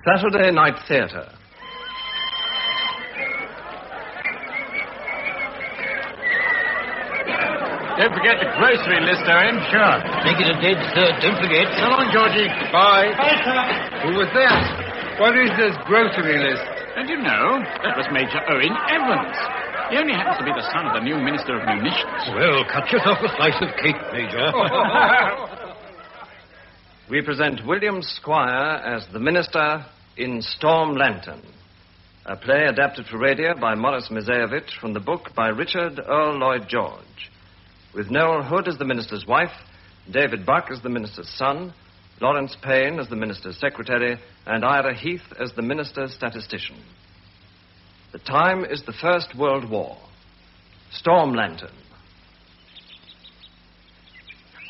Saturday Night Theatre. Don't forget the grocery list, Owen. Sure. Make it a dead third. Don't forget. So long, Georgie. Bye. Bye, sir. Who was that? What is this grocery list? Don't you know? That was Major Owen Evans. He only happens to be the son of the new Minister of Munitions. Well, cut yourself a slice of cake, Major. We present William Squire as the Minister in Storm Lantern, a play adapted for radio by Morris Mezeyevich from the book by Richard Earl Lloyd George, with Noel Hood as the minister's wife, David Buck as the minister's son, Lawrence Payne as the minister's secretary, and Ira Heath as the minister's statistician. The time is the First World War. Storm Lantern.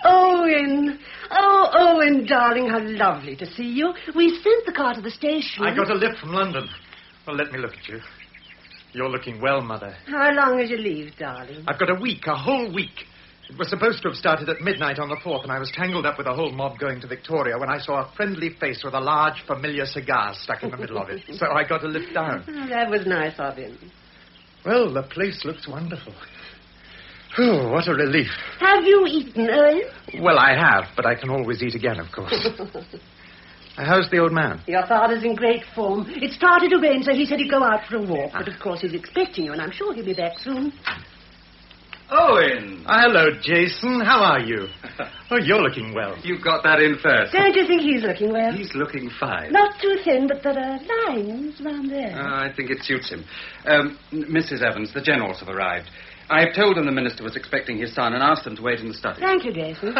Owen! Oh, Owen, darling, how lovely to see you. We sent the car to the station. I got a lift from London. Well, let me look at you. You're looking well, Mother. How long is your leave, darling? I've got a whole week. It was supposed to have started at midnight on the 4th, and I was tangled up with a whole mob going to Victoria when I saw a friendly face with a large, familiar cigar stuck in the middle of it. So I got a lift down. Oh, that was nice of him. Well, the place looks wonderful. Oh, what a relief. Have you eaten, Owen? Well, I have, but I can always eat again, of course. How's the old man? Your father's in great form. It started to rain, so he said he'd go out for a walk. But, of course, he's expecting you, and I'm sure he'll be back soon. Owen! Hello, Jason. How are you? Oh, you're looking well. You got that in first. Don't you think he's looking well? He's looking fine. Not too thin, but there are lines round there. I think it suits him. Mrs. Evans, the generals have arrived. I've told them the minister was expecting his son and asked them to wait in the study. Thank you, Jason.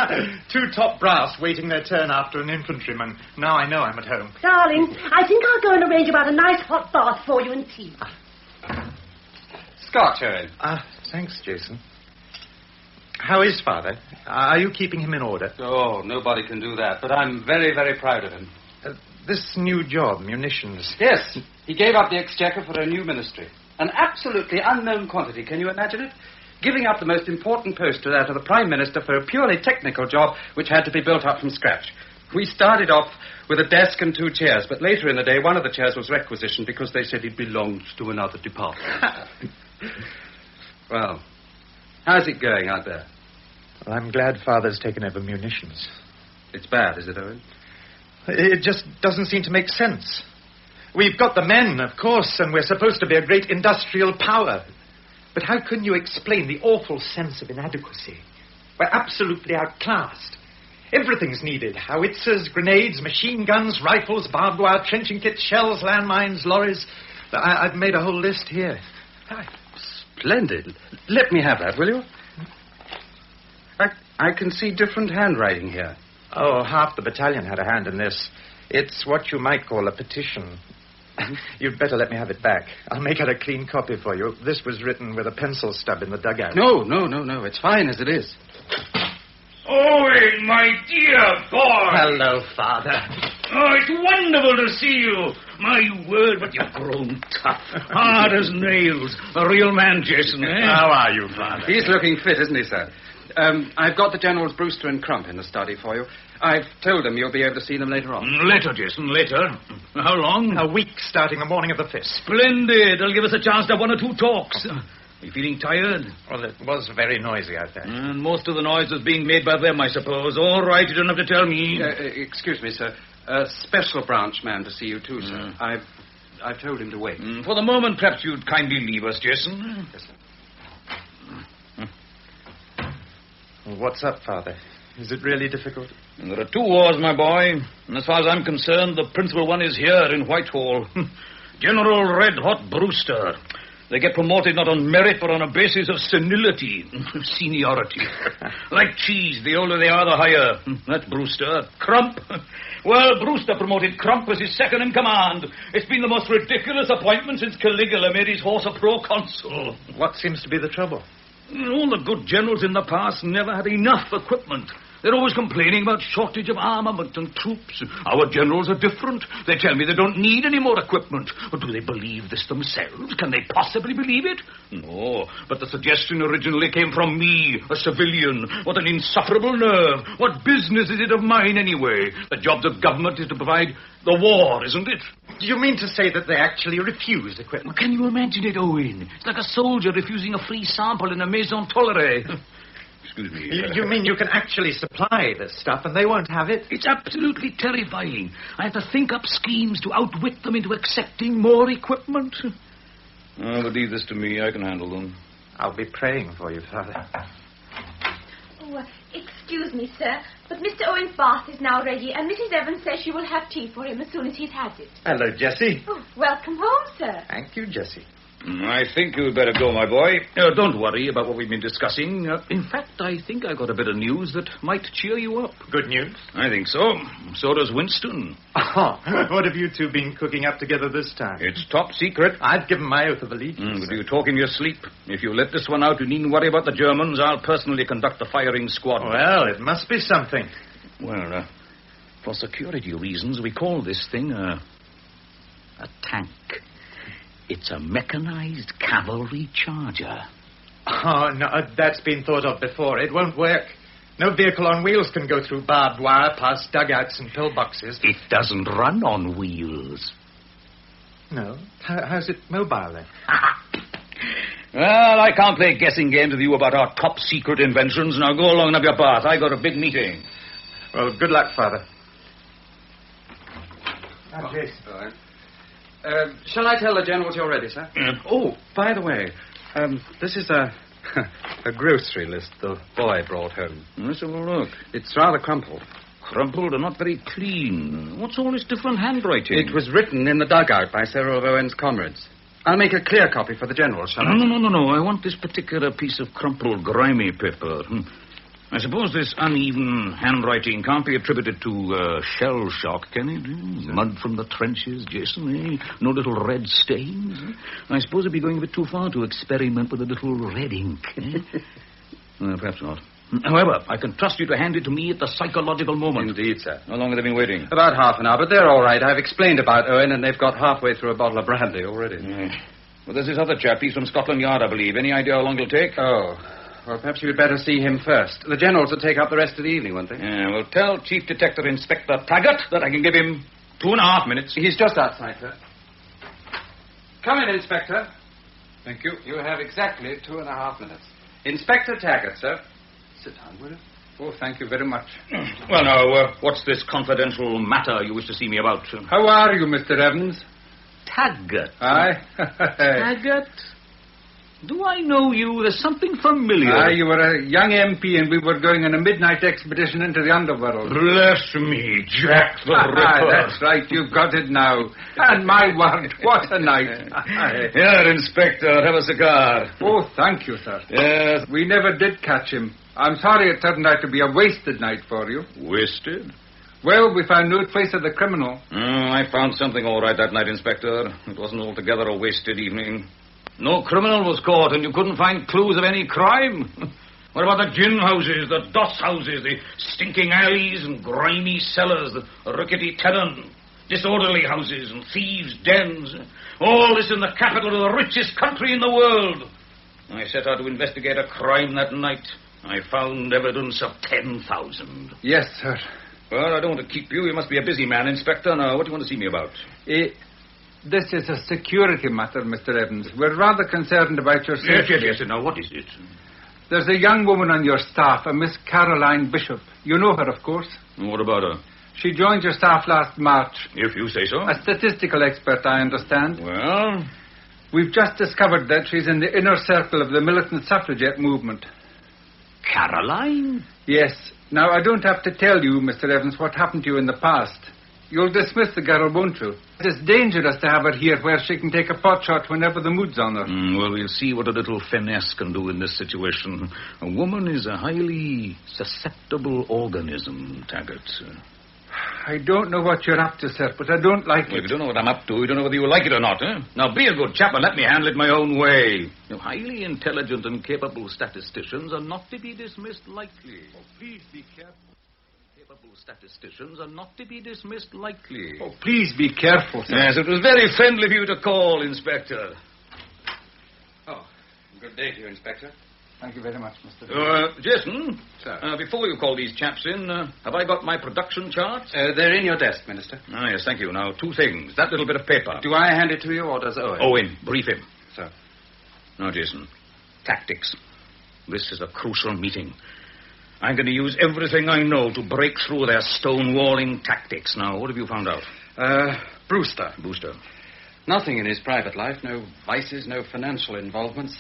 2 top brass waiting their turn after an infantryman. Now I know I'm at home. Darling, I think I'll go and arrange about a nice hot bath for you and tea. Scotch, Owen. Thanks, Jason. How is Father? Are you keeping him in order? Oh, nobody can do that, but I'm very, very proud of him. This new job, munitions. Yes, he gave up the exchequer for a new ministry. An absolutely unknown quantity, can you imagine it? Giving up the most important post to that of the Prime Minister for a purely technical job which had to be built up from scratch. We started off with a desk and 2 chairs, but later in the day one of the chairs was requisitioned because they said it belonged to another department. Well, how's it going out there? Well, I'm glad Father's taken over munitions. It's bad, is it, Owen? It just doesn't seem to make sense. We've got the men, of course, and we're supposed to be a great industrial power. But how can you explain the awful sense of inadequacy? We're absolutely outclassed. Everything's needed. Howitzers, grenades, machine guns, rifles, barbed wire, trenching kits, shells, landmines, lorries. I've made a whole list here. Splendid. Let me have that, will you? I can see different handwriting here. Oh, half the battalion had a hand in this. It's what you might call a petition. You'd better let me have it back. I'll make out a clean copy for you. This was written with a pencil stub in the dugout. No. It's fine as it is. Owen, my dear boy. Hello, Father. Oh, it's wonderful to see you. My word, but you've grown tough. Hard as nails. A real man, Jason, eh? How are you, Father? He's looking fit, isn't he, sir? I've got the Generals Brewster and Crump in the study for you. I've told them you'll be able to see them later on. Later, Jason, later. How long? A week starting the morning of the 5th. Splendid. It'll give us a chance to have 1 or 2 talks. Are you feeling tired? Well, it was very noisy out there. And most of the noise is being made by them, I suppose. All right, you don't have to tell me. Excuse me, sir. A special branch man to see you, too, sir. I've told him to wait. For the moment, perhaps you'd kindly leave us, Jason. Yes, sir. Well, what's up, Father? Is it really difficult? There are 2 wars, my boy. And as far as I'm concerned, the principal one is here in Whitehall. General Red Hot Brewster. They get promoted not on merit, but on a basis of senility, seniority. Like cheese, the older they are, the higher. That's Brewster. Crump. Well, Brewster promoted Crump as his second in command. It's been the most ridiculous appointment since Caligula made his horse a proconsul. What seems to be the trouble? All the good generals in the past never had enough equipment. They're always complaining about shortage of armament and troops. Our generals are different. They tell me they don't need any more equipment. But do they believe this themselves? Can they possibly believe it? No, but the suggestion originally came from me, a civilian. What an insufferable nerve. What business is it of mine anyway? The job of government is to provide the war, isn't it? Do you mean to say that they actually refuse equipment? Can you imagine it, Owen? It's like a soldier refusing a free sample in a maison tolérée. Excuse me. You mean you can actually supply this stuff and they won't have it? It's absolutely terrifying. I have to think up schemes to outwit them into accepting more equipment. Oh, but leave this to me. I can handle them. I'll be praying for you, Father. Oh, excuse me, sir, but Mr. Owen's bath is now ready, and Mrs. Evans says she will have tea for him as soon as he's had it. Hello, Jessie. Oh, welcome home, sir. Thank you, Jessie. I think you'd better go, my boy. Don't worry about what we've been discussing. In fact, I think I got a bit of news that might cheer you up. Good news? I think so. So does Winston. Oh, what have you two been cooking up together this time? It's top secret. I've given my oath of allegiance. But you talk in your sleep. If you let this one out, you needn't worry about the Germans. I'll personally conduct the firing squad. Well, it must be something. Well, for security reasons, we call this thing a tank. It's a mechanized cavalry charger. Oh, no, that's been thought of before. It won't work. No vehicle on wheels can go through barbed wire, past dugouts and pillboxes. It doesn't run on wheels. No? How's it mobile, then? Well, I can't play guessing games with you about our top-secret inventions. Now, go along and have your bath. I got a big meeting. Well, good luck, Father. Jason. All right. Shall I tell the generals you're ready, sir? Oh, by the way, this is a grocery list the boy brought home. Let's have a look. It's rather crumpled. Crumpled and not very clean. What's all this different handwriting? It was written in the dugout by several of Owen's comrades. I'll make a clear copy for the generals, shall I? No. I want this particular piece of crumpled, grimy paper. I suppose this uneven handwriting can't be attributed to shell shock, can it? Mud from the trenches, Jason, No little red stains? I suppose it'd be going a bit too far to experiment with a little red ink, perhaps not. However, I can trust you to hand it to me at the psychological moment. Indeed, sir. How long have they been waiting? About half an hour, but they're all right. I've explained about Owen, and they've got halfway through a bottle of brandy already. Well, there's this other chap. He's from Scotland Yard, I believe. Any idea how long it'll take? Oh, well, perhaps you'd better see him first. The generals will take up the rest of the evening, won't they? Yeah, well, tell Chief Detective Inspector Taggart that I can give him 2.5 minutes. He's just outside, sir. Come in, Inspector. Thank you. You have exactly 2.5 minutes. Inspector Taggart, sir. Sit down, will you? Oh, thank you very much. Well, now, what's this confidential matter you wish to see me about? How are you, Mr. Evans? Taggart. Aye. Taggart? Do I know you? There's something familiar. Aye, you were a young MP and we were going on a midnight expedition into the underworld. Bless me, Jack the Ripper. Aye, that's right, you've got it now. And my word, what a night. Here, Inspector, have a cigar. Oh, thank you, sir. Yes. We never did catch him. I'm sorry it turned out to be a wasted night for you. Wasted? Well, we found no trace of the criminal. I found something all right that night, Inspector. It wasn't altogether a wasted evening. No criminal was caught, and you couldn't find clues of any crime. What about the gin houses, the doss houses, the stinking alleys and grimy cellars, the rickety tenement, disorderly houses and thieves' dens? All this in the capital of the richest country in the world. I set out to investigate a crime that night. I found evidence of 10,000. Yes, sir. Well, I don't want to keep you. You must be a busy man, Inspector. Now, what do you want to see me about? This is a security matter, Mr. Evans. We're rather concerned about your safety. Yes. Now, what is it? There's a young woman on your staff, a Miss Caroline Bishop. You know her, of course. What about her? She joined your staff last March. If you say so. A statistical expert, I understand. Well? We've just discovered that she's in the inner circle of the militant suffragette movement. Caroline? Yes. Now, I don't have to tell you, Mr. Evans, what happened to you in the past. You'll dismiss the girl, won't you? It's dangerous to have her here where she can take a pot shot whenever the mood's on her. Well, we'll see what a little finesse can do in this situation. A woman is a highly susceptible organism, Taggart. I don't know what you're up to, sir, but I don't like it. If you don't know what I'm up to, you don't know whether you like it or not, eh? Now, be a good chap and let me handle it my own way. Highly intelligent and capable statisticians are not to be dismissed lightly. Oh, please be careful. Capable statisticians are not to be dismissed lightly. Oh, please be careful, sir. Yes, it was very friendly of you to call, Inspector. Oh, good day to you, Inspector. Thank you very much, Mr. Jason? Sir. Before you call these chaps in, have I got my production charts? They're in your desk, Minister. Ah, yes, thank you. Now, two things. That little bit of paper. Do I hand it to you, or does Owen? Owen, brief him. Sir. Now, Jason, tactics. This is a crucial meeting. I'm going to use everything I know to break through their stonewalling tactics. Now, what have you found out? Brewster. Brewster. Nothing in his private life, no vices, no financial involvements.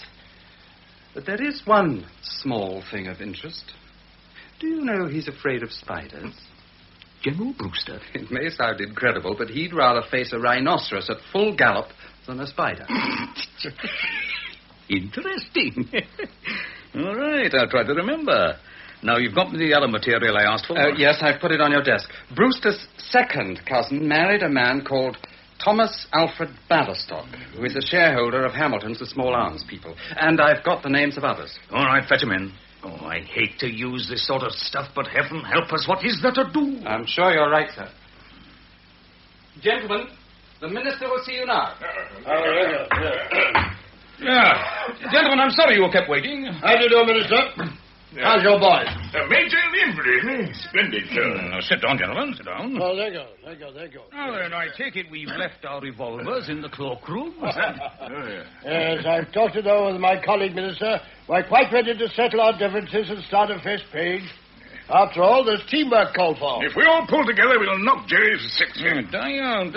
But there is one small thing of interest. Do you know he's afraid of spiders? General Brewster? It may sound incredible, but he'd rather face a rhinoceros at full gallop than a spider. Interesting. All right, I'll try to remember. Now, you've got me the other material I asked for? Yes, I've put it on your desk. Brewster's second cousin married a man called Thomas Alfred Baverstock, who is a shareholder of Hamilton's, the small arms people. And I've got the names of others. All right, fetch him in. Oh, I hate to use this sort of stuff, but heaven help us, what is there to do? I'm sure you're right, sir. Gentlemen, the minister will see you now. Yeah. Gentlemen, I'm sorry you kept waiting. How do you do, Minister? How's your boy? Major in the infantry. Splendid, sir. Now, sit down, gentlemen, sit down. Oh, there you go. Now, then, I take it we've left our revolvers in the cloakroom. Yes, I've talked it over with my colleague, Minister. We're quite ready to settle our differences and start a fresh page. After all, there's teamwork called for. If we all pull together, we'll knock Jerry for 6. Die down.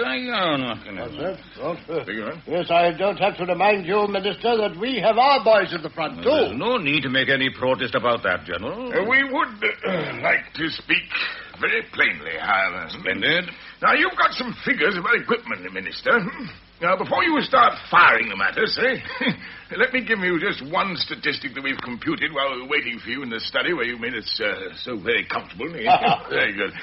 What's that? Yes, I don't have to remind you, Minister, that we have our boys at the front, too. There's no need to make any protest about that, General. We would like to speak very plainly, however. Splendid. Now, you've got some figures about equipment, Minister. Now, before you start firing them at us, let me give you just one statistic that we've computed while we were waiting for you in the study where you made us so very comfortable. Very good.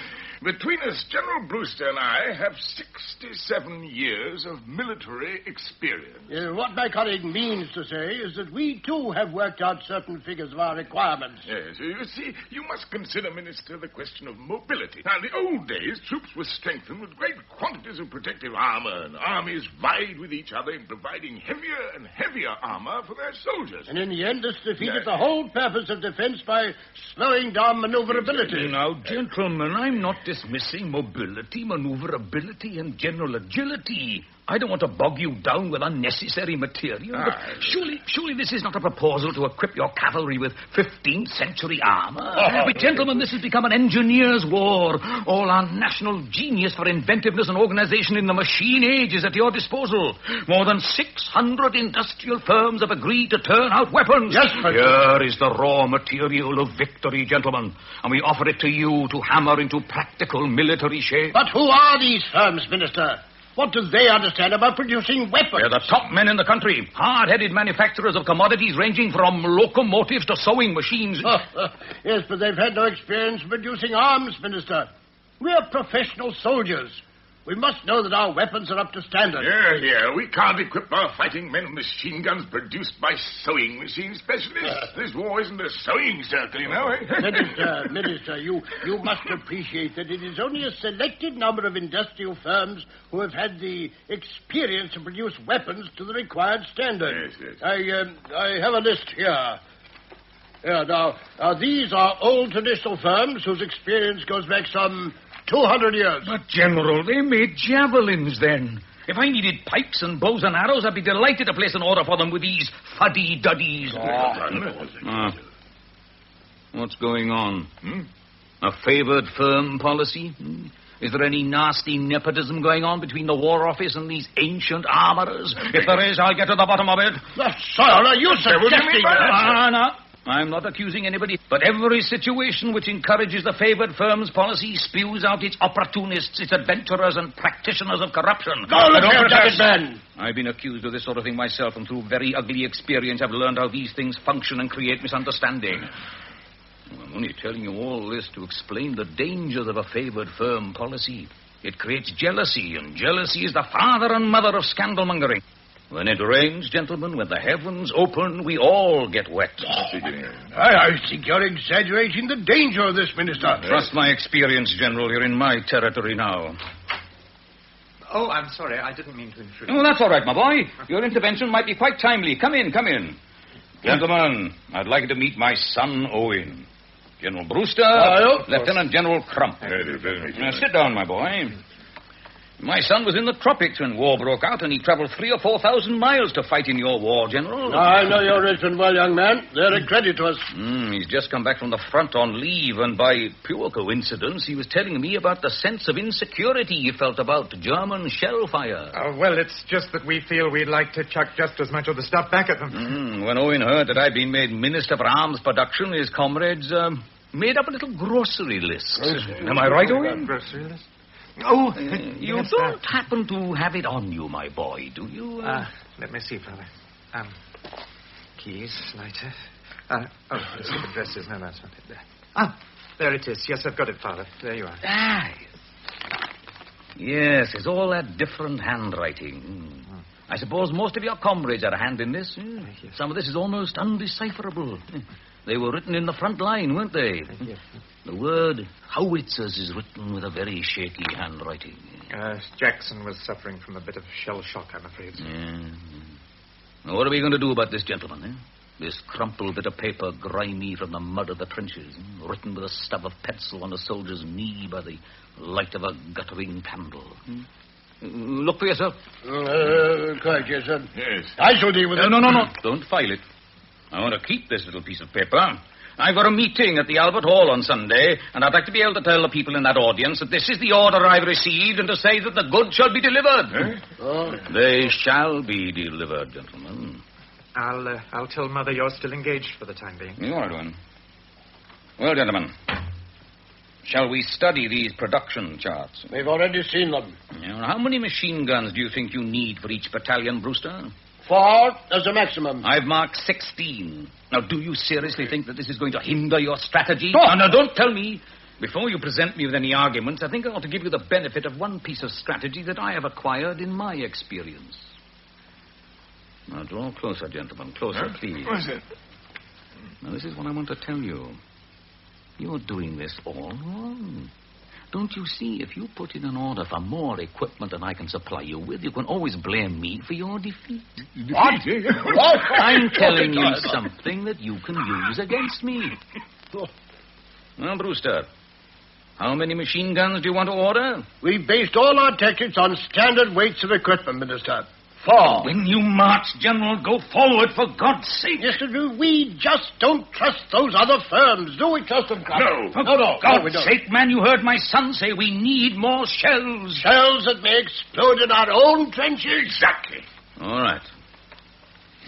Between us, General Brewster and I have 67 years of military experience. What my colleague means to say is that we, too, have worked out certain figures of our requirements. Yes, you see, you must consider, Minister, the question of mobility. Now, in the old days, troops were strengthened with great quantities of protective armor, and armies vied with each other in providing heavier and heavier armor for their soldiers. And in the end, this defeated the whole purpose of defense by slowing down maneuverability. Now, gentlemen, I'm not dismissing mobility, maneuverability, and general agility. I don't want to bog you down with unnecessary material, but surely this is not a proposal to equip your cavalry with 15th century armor. But, gentlemen, this has become an engineer's war. All our national genius for inventiveness and organization in the machine age is at your disposal. More than 600 industrial firms have agreed to turn out weapons. Yes, Here is the raw material of victory, gentlemen, and we offer it to you to hammer into practical military shape. But who are these firms, Minister? What do they understand about producing weapons? They're the top men in the country. Hard-headed manufacturers of commodities ranging from locomotives to sewing machines. Yes, but they've had no experience producing arms, Minister. We're professional soldiers. We must know that our weapons are up to standard. Yeah. We can't equip our fighting men with machine guns produced by sewing machine specialists. This war isn't a sewing circle, you know. Minister, you must appreciate that it is only a selected number of industrial firms who have had the experience to produce weapons to the required standard. Yes. I have a list here. Now, these are old traditional firms whose experience goes back some 200 years. But, General, they made javelins then. If I needed pikes and bows and arrows, I'd be delighted to place an order for them with these fuddy-duddies. What's going on? A favored firm policy? Is there any nasty nepotism going on between the War Office and these ancient armorers? If there is, I'll get to the bottom of it. Sir, are you suggesting... No. I'm not accusing anybody, but every situation which encourages the favored firm's policy spews out its opportunists, its adventurers, and practitioners of corruption. Go look here, Jacket Man! I've been accused of this sort of thing myself, and through very ugly experience I've learned how these things function and create misunderstanding. I'm only telling you all this to explain the dangers of a favored firm policy. It creates jealousy, and jealousy is the father and mother of scandalmongering. When it rains, gentlemen, when the heavens open, we all get wet. I think you're exaggerating the danger of this, Minister. Trust my experience, General. You're in my territory now. Oh, I'm sorry. I didn't mean to intrude. Oh, that's all right, my boy. Your intervention might be quite timely. Come in. Gentlemen, I'd like you to meet my son, Owen. General Brewster, Lieutenant General Crump. Now, sit down, my boy. My son was in the tropics when war broke out, and he traveled 3,000 or 4,000 miles to fight in your war, General. I know your regiment well, young man. They're a credit to us. He's just come back from the front on leave, and by pure coincidence, he was telling me about the sense of insecurity he felt about German shell fire. Well, it's just that we feel we'd like to chuck just as much of the stuff back at them. When Owen heard that I'd been made Minister for Arms Production, his comrades made up a little grocery list. Am I right, Owen? Grocery list? You don't happen to have it on you, my boy, do you? Let me see, Father. Keys, lighter. List of addresses. No, that's not it there. There it is. Yes, I've got it, Father. There you are. Yes, it's all that different handwriting. I suppose most of your comrades had a hand in this. Yes. Some of this is almost undecipherable. They were written in the front line, weren't they? Yes. The word howitzers is written with a very shaky handwriting. Jackson was suffering from a bit of shell shock, I'm afraid. Now, what are we going to do about this gentleman, This crumpled bit of paper, grimy from the mud of the trenches, written with a stub of pencil on a soldier's knee by the light of a guttering candle. Look for yourself. Quite, yes, sir. Yes. I shall deal with it. No. Don't file it. I want to keep this little piece of paper. I've got a meeting at the Albert Hall on Sunday, and I'd like to be able to tell the people in that audience that this is the order I've received and to say that the goods shall be delivered. They shall be delivered, gentlemen. I'll tell Mother you're still engaged for the time being. You are doing. Well, gentlemen, shall we study these production charts? We've already seen them. How many machine guns do you think you need for each battalion, Brewster? 4 as a maximum. I've marked 16. Now, do you seriously think that this is going to hinder your strategy? Now, don't tell me. Before you present me with any arguments, I think I ought to give you the benefit of one piece of strategy that I have acquired in my experience. Now, draw closer, gentlemen. Closer, please. What is it? Now, this is what I want to tell you. You're doing this all wrong. Don't you see, if you put in an order for more equipment than I can supply you with, you can always blame me for your defeat. What? I'm telling you something that you can use against me. Well, Brewster, how many machine guns do you want to order? We based all our tactics on standard weights of equipment, Minister. 4. When you march, General, go forward, for God's sake. Yes, we just don't trust those other firms. Do we trust them, Captain? No. No, God's we don't. sake, man, you heard my son say we need more shells. Shells that may explode in our own trenches? Exactly. All right.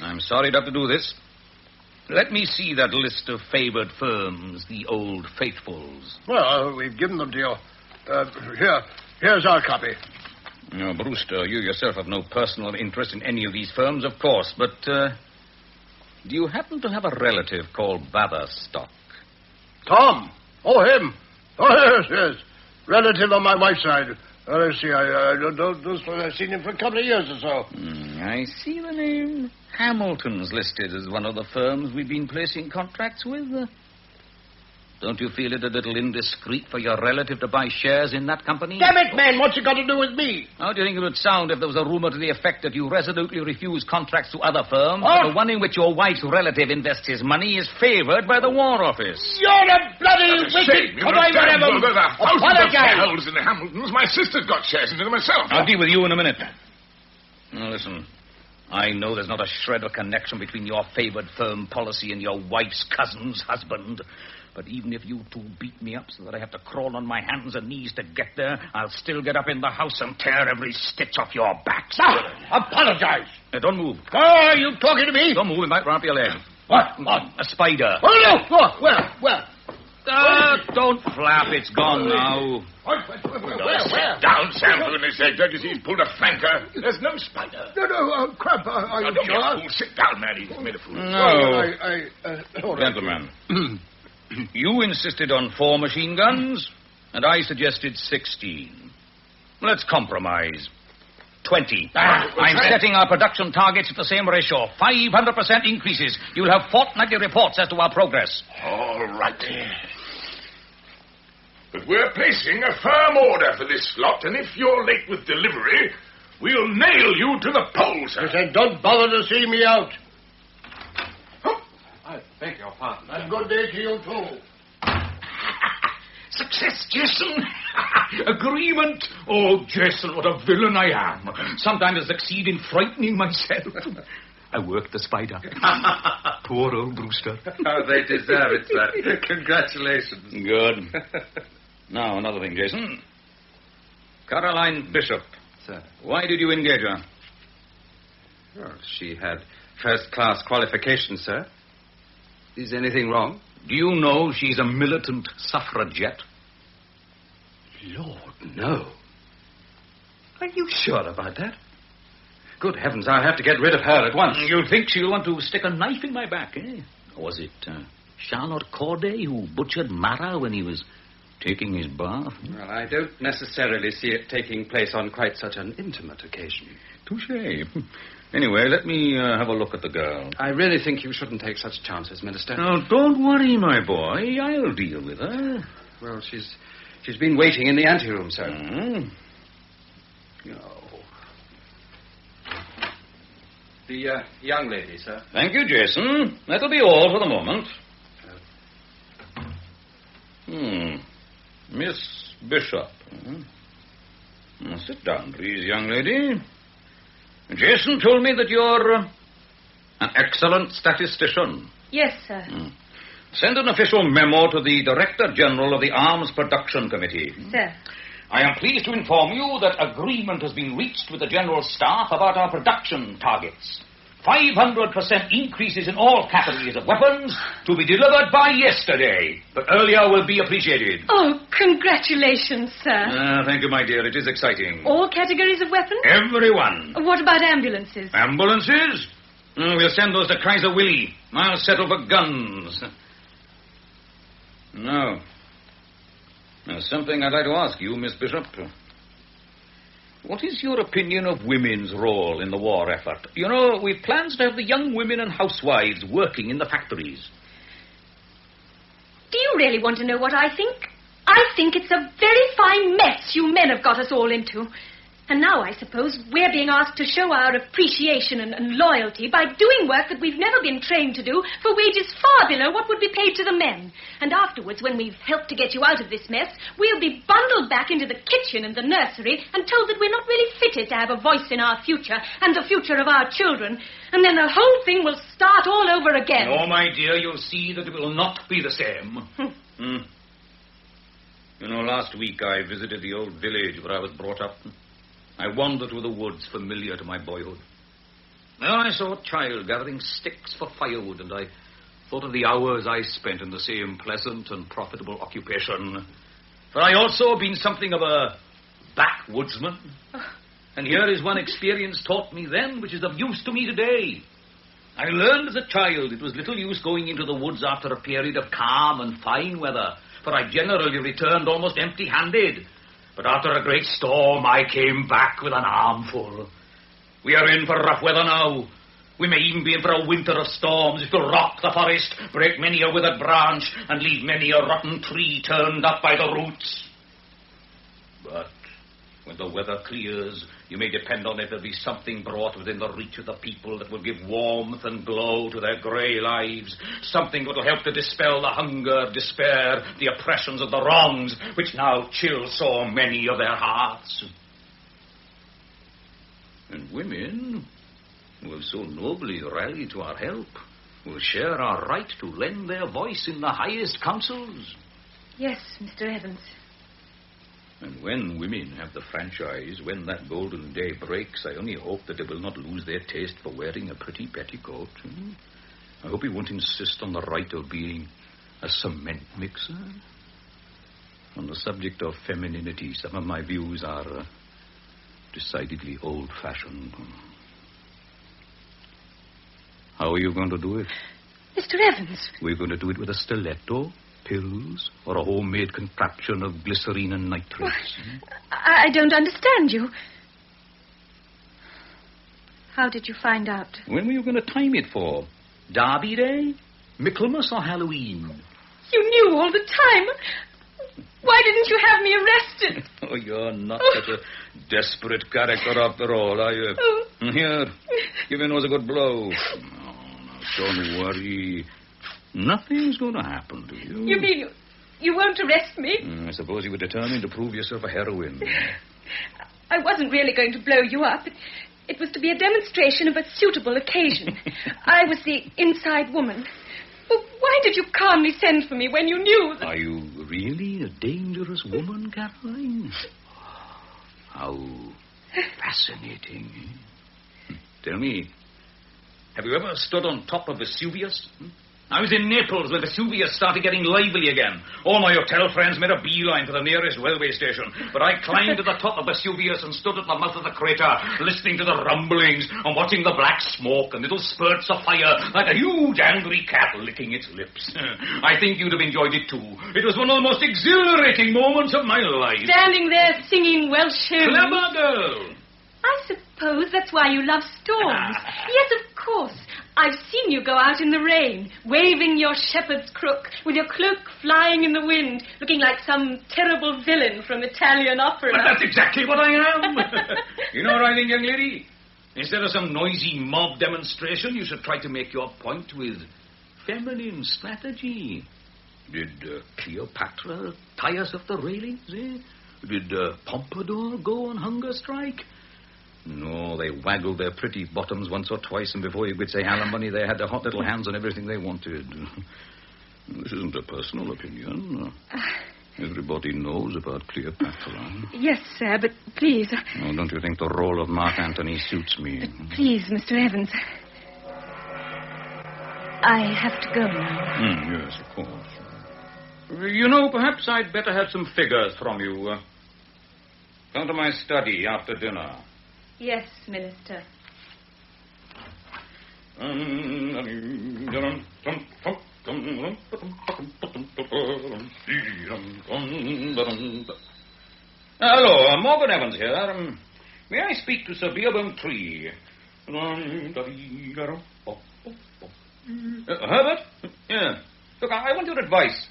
I'm sorry to have to do this. Let me see that list of favored firms, the old faithfuls. Well, we've given them to you. Here's our copy. Now, Brewster, you yourself have no personal interest in any of these firms, of course, but do you happen to have a relative called Batherstock? Tom? Oh, him? Oh, yes. Relative on my wife's side. Let's see, I don't suppose I've seen him for a couple of years or so. I see the name. Hamilton's listed as one of the firms we've been placing contracts with. Don't you feel it a little indiscreet for your relative to buy shares in that company? Damn it, man, what's it got to do with me? How do you think it would sound if there was a rumor to the effect that you resolutely refuse contracts to other firms, but the one in which your wife's relative invests his money is favored by the War Office? You're a bloody wicked conniver! There are thousands of shareholders in the Hamiltons. My sister's got shares in them herself. I'll deal with you in a minute. Now, listen. I know there's not a shred of connection between your favored firm policy and your wife's cousin's husband. But even if you two beat me up so that I have to crawl on my hands and knees to get there, I'll still get up in the house and tear every stitch off your backs. Apologize. Don't move. Oh, are you talking to me? Don't move. It might run up your leg. What? A spider. Oh, no. Where? Don't flap. It's gone now. Where? Down, Sam, for goodness sake. Don't you see he's pulled a flanker? There's no spider. No, Crump, are you Don't be a sure? fool. Sit down, man. He's made a fool. No. All right. Gentlemen, you insisted on 4 machine guns, and I suggested 16. Let's compromise. 20. I'm setting our production targets at the same ratio. 500% increases. You'll have fortnightly reports as to our progress. All right. But we're placing a firm order for this lot, and if you're late with delivery, we'll nail you to the pole, sir. I said, don't bother to see me out. Beg your pardon. And good day to you, too. Success, Jason! Agreement! Oh, Jason, what a villain I am. Sometimes I succeed in frightening myself. I worked the spider. Poor old Brewster. Oh, they deserve it, sir. Congratulations. Good. Now, another thing, Jason. Caroline Bishop. Sir. Why did you engage her? Well, she had first-class qualifications, sir. Is anything wrong? Do you know she's a militant suffragette? Lord, no. Are you sure about that? Good heavens, I'll have to get rid of her at once. You think she'll want to stick a knife in my back, eh? Or was it Charlotte Corday who butchered Marat when he was taking his bath? Well, I don't necessarily see it taking place on quite such an intimate occasion. Touché. Anyway, let me have a look at the girl. I really think you shouldn't take such chances, Minister. Now, don't worry, my boy. I'll deal with her. Well, she's been waiting in the anteroom, sir. Oh. The young lady, sir. Thank you, Jason. That'll be all for the moment. Miss Bishop. Now, sit down, please, young lady. Jason told me that you're an excellent statistician. Yes, sir. Send an official memo to the Director General of the Arms Production Committee. Sir. I am pleased to inform you that agreement has been reached with the General Staff about our production targets. 500% increases in all categories of weapons to be delivered by yesterday. But earlier will be appreciated. Oh, congratulations, sir. Thank you, my dear. It is exciting. All categories of weapons? Everyone. What about ambulances? Ambulances? We'll send those to Kaiser Willie. I'll settle for guns. No. There's something I'd like to ask you, Miss Bishop. What is your opinion of women's role in the war effort? You know, we've plans to have the young women and housewives working in the factories. Do you really want to know what I think? I think it's a very fine mess you men have got us all into. And now, I suppose, we're being asked to show our appreciation and loyalty by doing work that we've never been trained to do for wages far below what would be paid to the men. And afterwards, when we've helped to get you out of this mess, we'll be bundled back into the kitchen and the nursery and told that we're not really fitted to have a voice in our future and the future of our children. And then the whole thing will start all over again. Oh, my dear, you'll see that it will not be the same. You know, last week I visited the old village where I was brought up. I wandered through the woods familiar to my boyhood. There I saw a child gathering sticks for firewood, and I thought of the hours I spent in the same pleasant and profitable occupation. For I also have been something of a backwoodsman. And here is one experience taught me then, which is of use to me today. I learned as a child it was little use going into the woods after a period of calm and fine weather, for I generally returned almost empty-handed. But after a great storm, I came back with an armful. We are in for rough weather now. We may even be in for a winter of storms. It will rock the forest, break many a withered branch, and leave many a rotten tree turned up by the roots. But when the weather clears, you may depend on it there'll be something brought within the reach of the people that will give warmth and glow to their grey lives, something that will help to dispel the hunger, despair, the oppressions of the wrongs which now chill so many of their hearts. And women, who have so nobly rallied to our help, will share our right to lend their voice in the highest councils. Yes, Mr. Evans. And when women have the franchise, when that golden day breaks, I only hope that they will not lose their taste for wearing a pretty petticoat. I hope he won't insist on the right of being a cement mixer. On the subject of femininity, some of my views are decidedly old-fashioned. How are you going to do it? Mr. Evans. We're going to do it with a stiletto, pills, or a homemade contraption of glycerine and nitrates. I don't understand you. How did you find out? When were you going to time it for? Derby Day? Michaelmas or Halloween? You knew all the time. Why didn't you have me arrested? Oh, you're not such a desperate character after all, are you? Here, give your nose a good blow. Oh, now, don't worry. Nothing's going to happen to you. You mean you won't arrest me? I suppose you were determined to prove yourself a heroine. I wasn't really going to blow you up. It was to be a demonstration of a suitable occasion. I was the inside woman. Well, why did you calmly send for me when you knew that... Are you really a dangerous woman, Caroline? How fascinating. Tell me, have you ever stood on top of Vesuvius? I was in Naples when Vesuvius started getting lively again. All my hotel friends made a beeline for the nearest railway station. But I climbed to the top of Vesuvius and stood at the mouth of the crater, listening to the rumblings and watching the black smoke and little spurts of fire, like a huge angry cat licking its lips. I think you'd have enjoyed it too. It was one of the most exhilarating moments of my life. Standing there singing Welsh hymns. Clever girl. I suppose that's why you love storms. Yes, of course. I've seen you go out in the rain, waving your shepherd's crook, with your cloak flying in the wind, looking like some terrible villain from Italian opera. But that's exactly what I am. You know what I think, young lady? Instead of some noisy mob demonstration, you should try to make your point with feminine strategy. Did Cleopatra tie us off the railings, eh? Did Pompadour go on hunger strike? No, they waggled their pretty bottoms once or twice, and before you could say alimony, they had their hot little hands on everything they wanted. This isn't a personal opinion. Everybody knows about Cleopatra. Yes, sir, but please... Oh, don't you think the role of Mark Antony suits me? But please, Mr. Evans. I have to go now. Yes, of course. You know, perhaps I'd better have some figures from you. Come to my study after dinner. Yes, Minister. Hello, Morgan Evans here. May I speak to Sir Beerbohm-Tree? Herbert? Yeah. Look, I want your advice.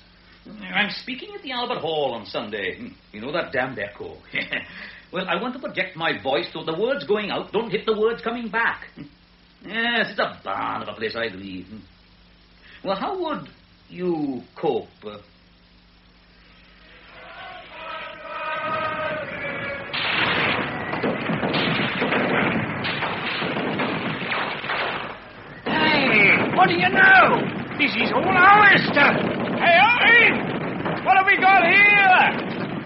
I'm speaking at the Albert Hall on Sunday. You know that damned echo. Well, I want to project my voice so the words going out don't hit the words coming back. Yes, it's a barn of a place, I agree. Well, how would you cope? Hey, what do you know? This is all ours stuff. Hey, what have we got here?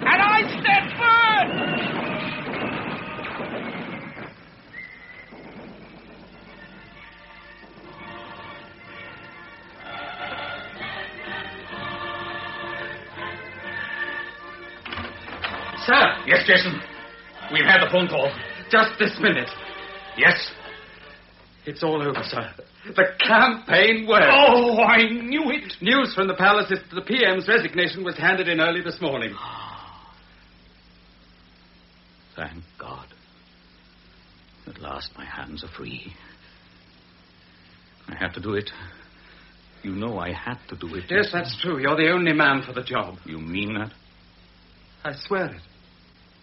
An Eisteddford! Sir! Yes, Jason. We've had the phone call. Just this minute. Yes? It's all over, sir. The campaign worked. Oh, I knew it. News from the palace is that the PM's resignation was handed in early this morning. Thank God. At last my hands are free. I had to do it. You know I had to do it. Yes, that's true. You're the only man for the job. You mean that? I swear it.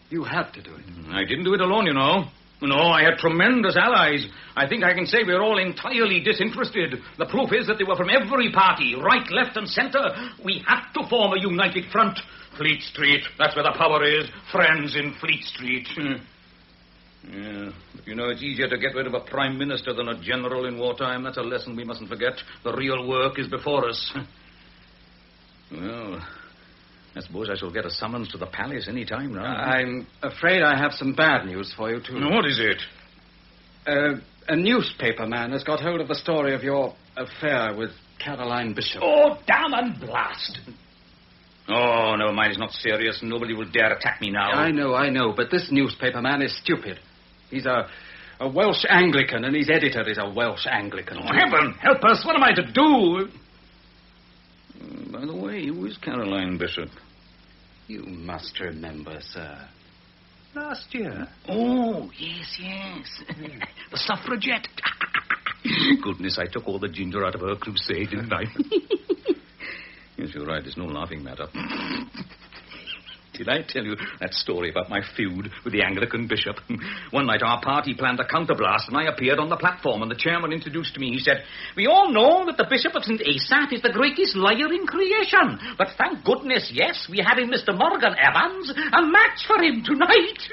You had to do it. I didn't do it alone, you know. No, I had tremendous allies. I think I can say we're all entirely disinterested. The proof is that they were from every party, right, left, and centre. We had to form a united front. Fleet Street, that's where the power is. Friends in Fleet Street. Yeah, but you know, it's easier to get rid of a prime minister than a general in wartime. That's a lesson we mustn't forget. The real work is before us. Well, I suppose I shall get a summons to the palace any time now. I'm afraid I have some bad news for you, too. What is it? A newspaper man has got hold of the story of your affair with Caroline Bishop. Oh, damn and blast. Oh, never mind. It's not serious. Nobody will dare attack me now. I know, but this newspaper man is stupid. He's a Welsh Anglican, and his editor is a Welsh Anglican. Oh, heaven help us. What am I to do? By the way, who is Caroline Bishop? You must remember, sir. Last year. Oh, yes. The suffragette. Goodness, I took all the ginger out of her crusade, didn't I? Yes, you're right. It's no laughing matter. Did I tell you that story about my feud with the Anglican bishop? One night our party planned a counterblast, and I appeared on the platform, and the chairman introduced me. He said, "We all know that the Bishop of St. Asaph is the greatest liar in creation. But thank goodness, yes, we have in Mr. Morgan Evans a match for him tonight."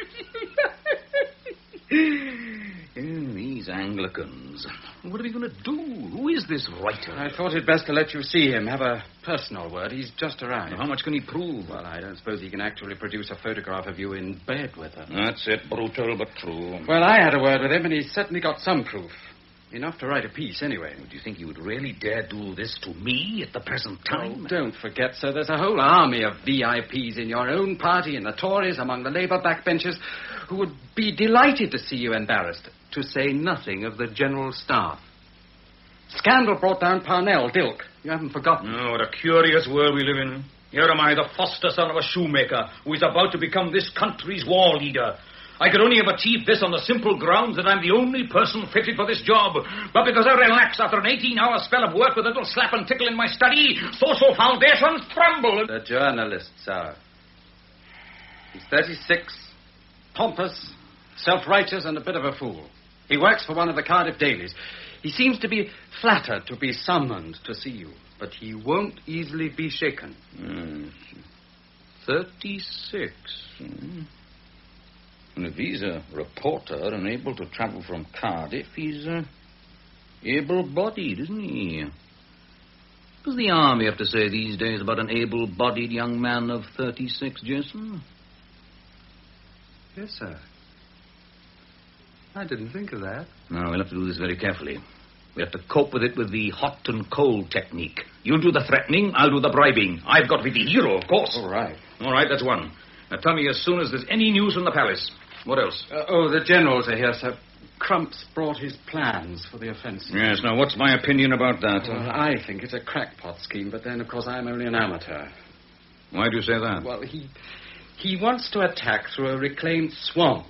These Anglicans. What are we going to do? Who is this writer? I thought it best to let you see him, have a personal word. He's just arrived. How much can he prove? Well, I don't suppose he can actually produce a photograph of you in bed with her. That's it, brutal but true. Well, I had a word with him, and he's certainly got some proof. Enough to write a piece, anyway. Do you think he would really dare do this to me at the present time? Oh, don't forget, sir, there's a whole army of VIPs in your own party, in the Tories, among the Labour backbenchers, who would be delighted to see you embarrassed, to say nothing of the General Staff. Scandal brought down Parnell, Dilk. You haven't forgotten. Oh, what a curious world we live in. Here am I, the foster son of a shoemaker, who is about to become this country's war leader. I could only have achieved this on the simple grounds that I'm the only person fitted for this job. But because I relaxed after an 18-hour spell of work with a little slap and tickle in my study, social foundations crumble. The journalist, sir. He's 36, pompous, self-righteous, and a bit of a fool. He works for one of the Cardiff dailies. He seems to be flattered to be summoned to see you, but he won't easily be shaken. 36. And if he's a reporter and able to travel from Cardiff, he's able-bodied, isn't he? What does the army have to say these days about an able-bodied young man of 36, Jason? Yes, sir. I didn't think of that. No, we'll have to do this very carefully. We have to cope with it with the hot and cold technique. You'll do the threatening, I'll do the bribing. I've got to be the hero, of course. All right. All right, that's one. Now tell me as soon as there's any news from the palace. What else? The generals are here, sir. Crump's brought his plans for the offensive. Yes, now what's my opinion about that? Well, I think it's a crackpot scheme, but then, of course, I'm only an amateur. Why do you say that? Well, he wants to attack through a reclaimed swamp.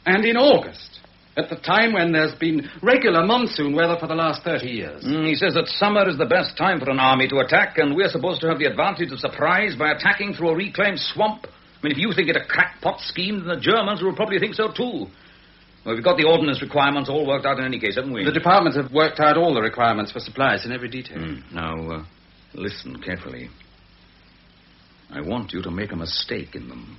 And in August, at the time when there's been regular monsoon weather for the last 30 years. He says that summer is the best time for an army to attack, and we're supposed to have the advantage of surprise by attacking through a reclaimed swamp. I mean, if you think it a crackpot scheme, then the Germans will probably think so, too. Well, we've got the ordnance requirements all worked out in any case, haven't we? The departments have worked out all the requirements for supplies in every detail. Now, listen carefully. I want you to make a mistake in them.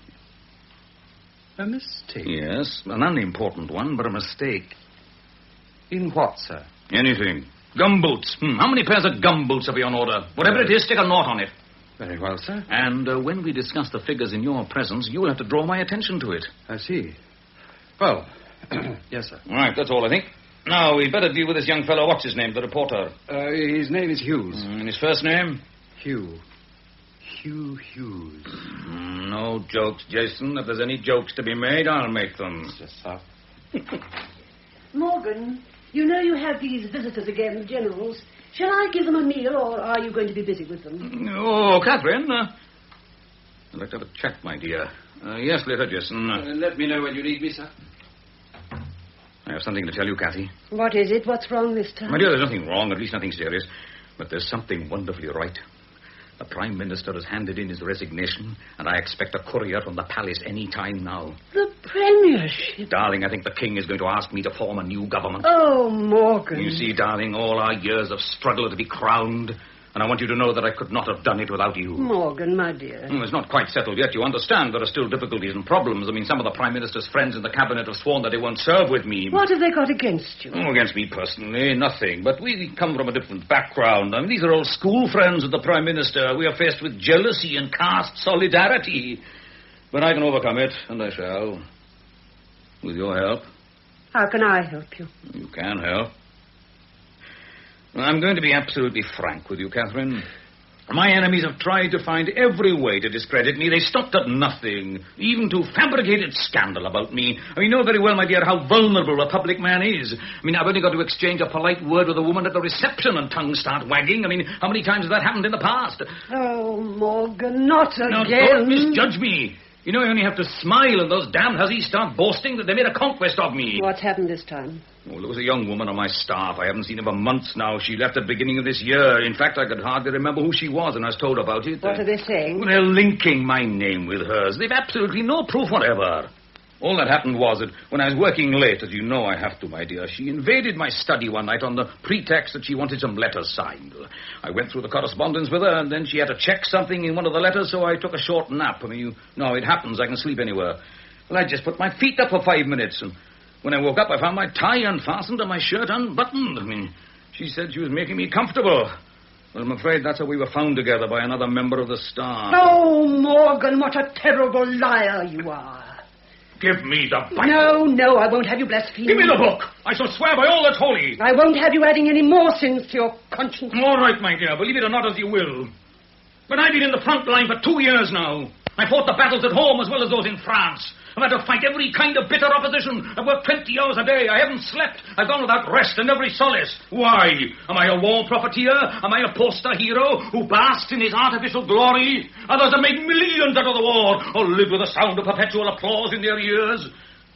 A mistake? Yes, an unimportant one, but a mistake. In what, sir? Anything. Gumboots. How many pairs of gumboots have you on order? Whatever it is, stick a knot on it. Very well, sir. And when we discuss the figures in your presence, you'll have to draw my attention to it. I see. Well, yes, sir. All right, that's all, I think. Now, we'd better deal with this young fellow. What's his name, the reporter? His name is Hughes. And his first name? Hugh Hughes. No jokes, Jason. If there's any jokes to be made, I'll make them. Yes, sir. Morgan, you know you have these visitors again, the generals. Shall I give them a meal, or are you going to be busy with them? Oh, Catherine. I'd like to have a chat, my dear. Yes, later, Jason. Let me know when you need me, sir. I have something to tell you, Cathy. What is it? What's wrong this time? My dear, there's nothing wrong, at least nothing serious. But there's something wonderfully right. The Prime Minister has handed in his resignation, and I expect a courier from the palace any time now. The Premiership? Darling, I think the King is going to ask me to form a new government. Oh, Morgan. You see, darling, all our years of struggle are to be crowned, and I want you to know that I could not have done it without you. Morgan, my dear. It's not quite settled yet. You understand there are still difficulties and problems. I mean, some of the Prime Minister's friends in the Cabinet have sworn that they won't serve with me. What have they got against you? Oh, against me personally, nothing. But we come from a different background. I mean, these are all school friends of the Prime Minister. We are faced with jealousy and caste solidarity. But I can overcome it, and I shall. With your help. How can I help you? You can help. I'm going to be absolutely frank with you, Catherine. My enemies have tried to find every way to discredit me. They stopped at nothing, even to fabricated scandal about me. I mean, you know very well, my dear, how vulnerable a public man is. I mean, I've only got to exchange a polite word with a woman at the reception and tongues start wagging. I mean, how many times has that happened in the past? Oh, Morgan, not again. Now, don't misjudge me. You know, you only have to smile and those damned hussies start boasting that they made a conquest of me. What's happened this time? Well, there was a young woman on my staff. I haven't seen her for months now. She left at the beginning of this year. In fact, I could hardly remember who she was, and I was told about it. What are they saying? Well, they're linking my name with hers. They've absolutely no proof whatever. All that happened was that when I was working late, as you know I have to, my dear, she invaded my study one night on the pretext that she wanted some letters signed. I went through the correspondence with her, and then she had to check something in one of the letters, so I took a short nap. I mean, you know, it happens. I can sleep anywhere. Well, I just put my feet up for 5 minutes, and when I woke up, I found my tie unfastened and my shirt unbuttoned. I mean, she said she was making me comfortable. Well, I'm afraid that's how we were found together by another member of the staff. Oh, Morgan, what a terrible liar you are. Give me the Bible. No, I won't have you blaspheme. Give me the book. I shall swear by all that's holy. I won't have you adding any more sins to your conscience. All right, my dear. Believe it or not as you will. But I've been in the front line for 2 years now. I fought the battles at home as well as those in France. I've had to fight every kind of bitter opposition. I've worked 20 hours a day. I haven't slept. I've gone without rest and every solace. Why? Am I a war profiteer? Am I a poster hero who basks in his artificial glory? Others have made millions out of the war or live with the sound of perpetual applause in their ears.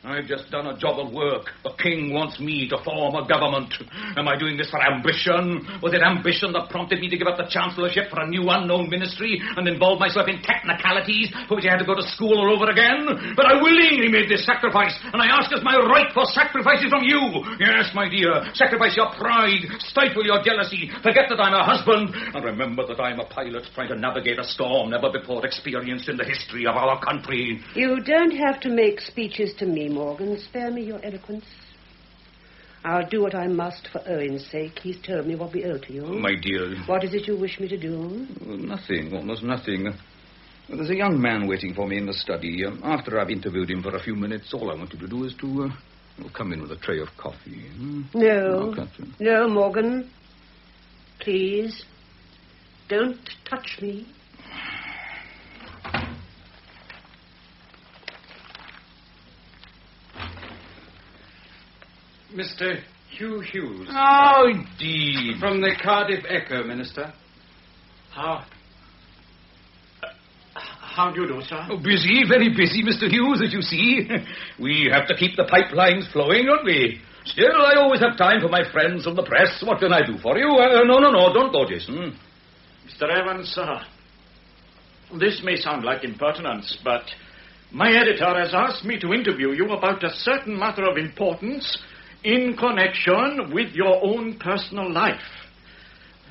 I've just done a job of work. The king wants me to form a government. Am I doing this for ambition? Was it ambition that prompted me to give up the chancellorship for a new unknown ministry and involve myself in technicalities for which I had to go to school all over again? But I willingly made this sacrifice, and I ask as my right for sacrifices from you. Yes, my dear, sacrifice your pride, stifle your jealousy, forget that I'm a husband, and remember that I'm a pilot trying to navigate a storm never before experienced in the history of our country. You don't have to make speeches to me, Morgan. Spare me your eloquence. I'll do what I must for Owen's sake. He's told me what we owe to you. Oh, my dear. What is it you wish me to do? Nothing, almost nothing. There's a young man waiting for me in the study. After I've interviewed him for a few minutes, all I want you to do is to come in with a tray of coffee. No, Morgan. Please, don't touch me. Mr. Hugh Hughes. Oh, indeed. From the Cardiff Echo, Minister. How do you do, sir? Oh, busy, very busy, Mr. Hughes, as you see. We have to keep the pipelines flowing, don't we? Still, I always have time for my friends from the press. What can I do for you? No, don't go, Jason. Mr. Evans, sir, this may sound like impertinence, but my editor has asked me to interview you about a certain matter of importance in connection with your own personal life.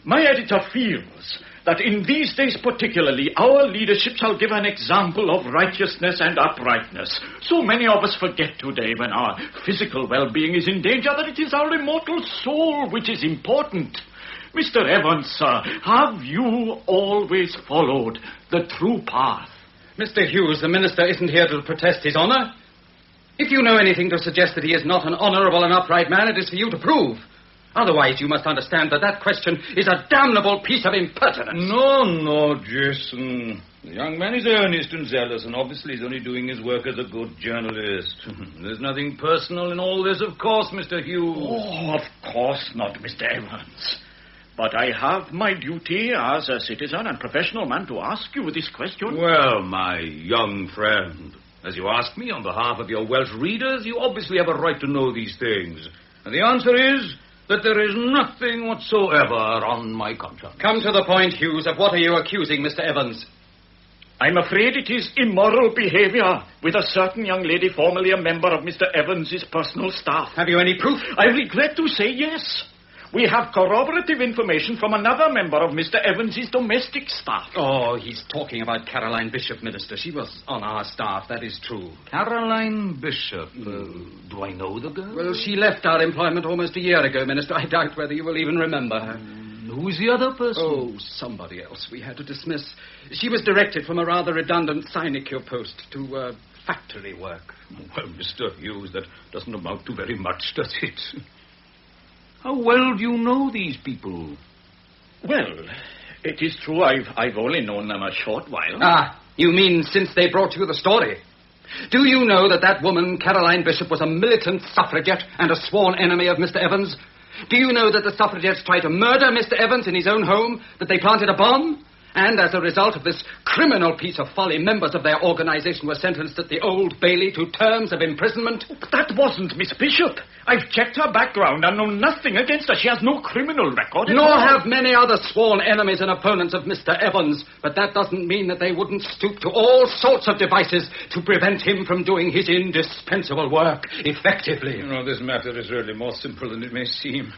My editor feels that in these days particularly, our leadership shall give an example of righteousness and uprightness. So many of us forget today, when our physical well-being is in danger, that it is our immortal soul which is important. Mr. Evans, sir, have you always followed the true path? Mr. Hughes, the minister isn't here to protest his honor. If you know anything to suggest that he is not an honorable and upright man, it is for you to prove. Otherwise, you must understand that question is a damnable piece of impertinence. No, Jason. The young man is earnest and zealous, and obviously he's only doing his work as a good journalist. There's nothing personal in all this, of course, Mr. Hughes. Oh, of course not, Mr. Evans. But I have my duty as a citizen and professional man to ask you this question. Well, my young friend, as you ask me on behalf of your Welsh readers, you obviously have a right to know these things. And the answer is that there is nothing whatsoever on my conscience. Come to the point, Hughes, of what are you accusing Mr. Evans? I'm afraid it is immoral behavior with a certain young lady formerly a member of Mr. Evans's personal staff. Have you any proof? I regret to say yes. We have corroborative information from another member of Mr. Evans's domestic staff. Oh, he's talking about Caroline Bishop, Minister. She was on our staff, that is true. Caroline Bishop? Do I know the girl? Well, she left our employment almost a year ago, Minister. I doubt whether you will even remember her. Who's the other person? Oh, somebody else we had to dismiss. She was directed from a rather redundant sinecure post to factory work. Well, Mr. Hughes, that doesn't amount to very much, does it? How well do you know these people? Well, it is true I've only known them a short while. Ah, you mean since they brought you the story? Do you know that woman, Caroline Bishop, was a militant suffragette and a sworn enemy of Mr. Evans? Do you know that the suffragettes tried to murder Mr. Evans in his own home, that they planted a bomb? And as a result of this criminal piece of folly, members of their organization were sentenced at the Old Bailey to terms of imprisonment. But that wasn't Miss Bishop. I've checked her background and know nothing against her. She has no criminal record. Nor have many other sworn enemies and opponents of Mr. Evans. But that doesn't mean that they wouldn't stoop to all sorts of devices to prevent him from doing his indispensable work effectively. This matter is really more simple than it may seem.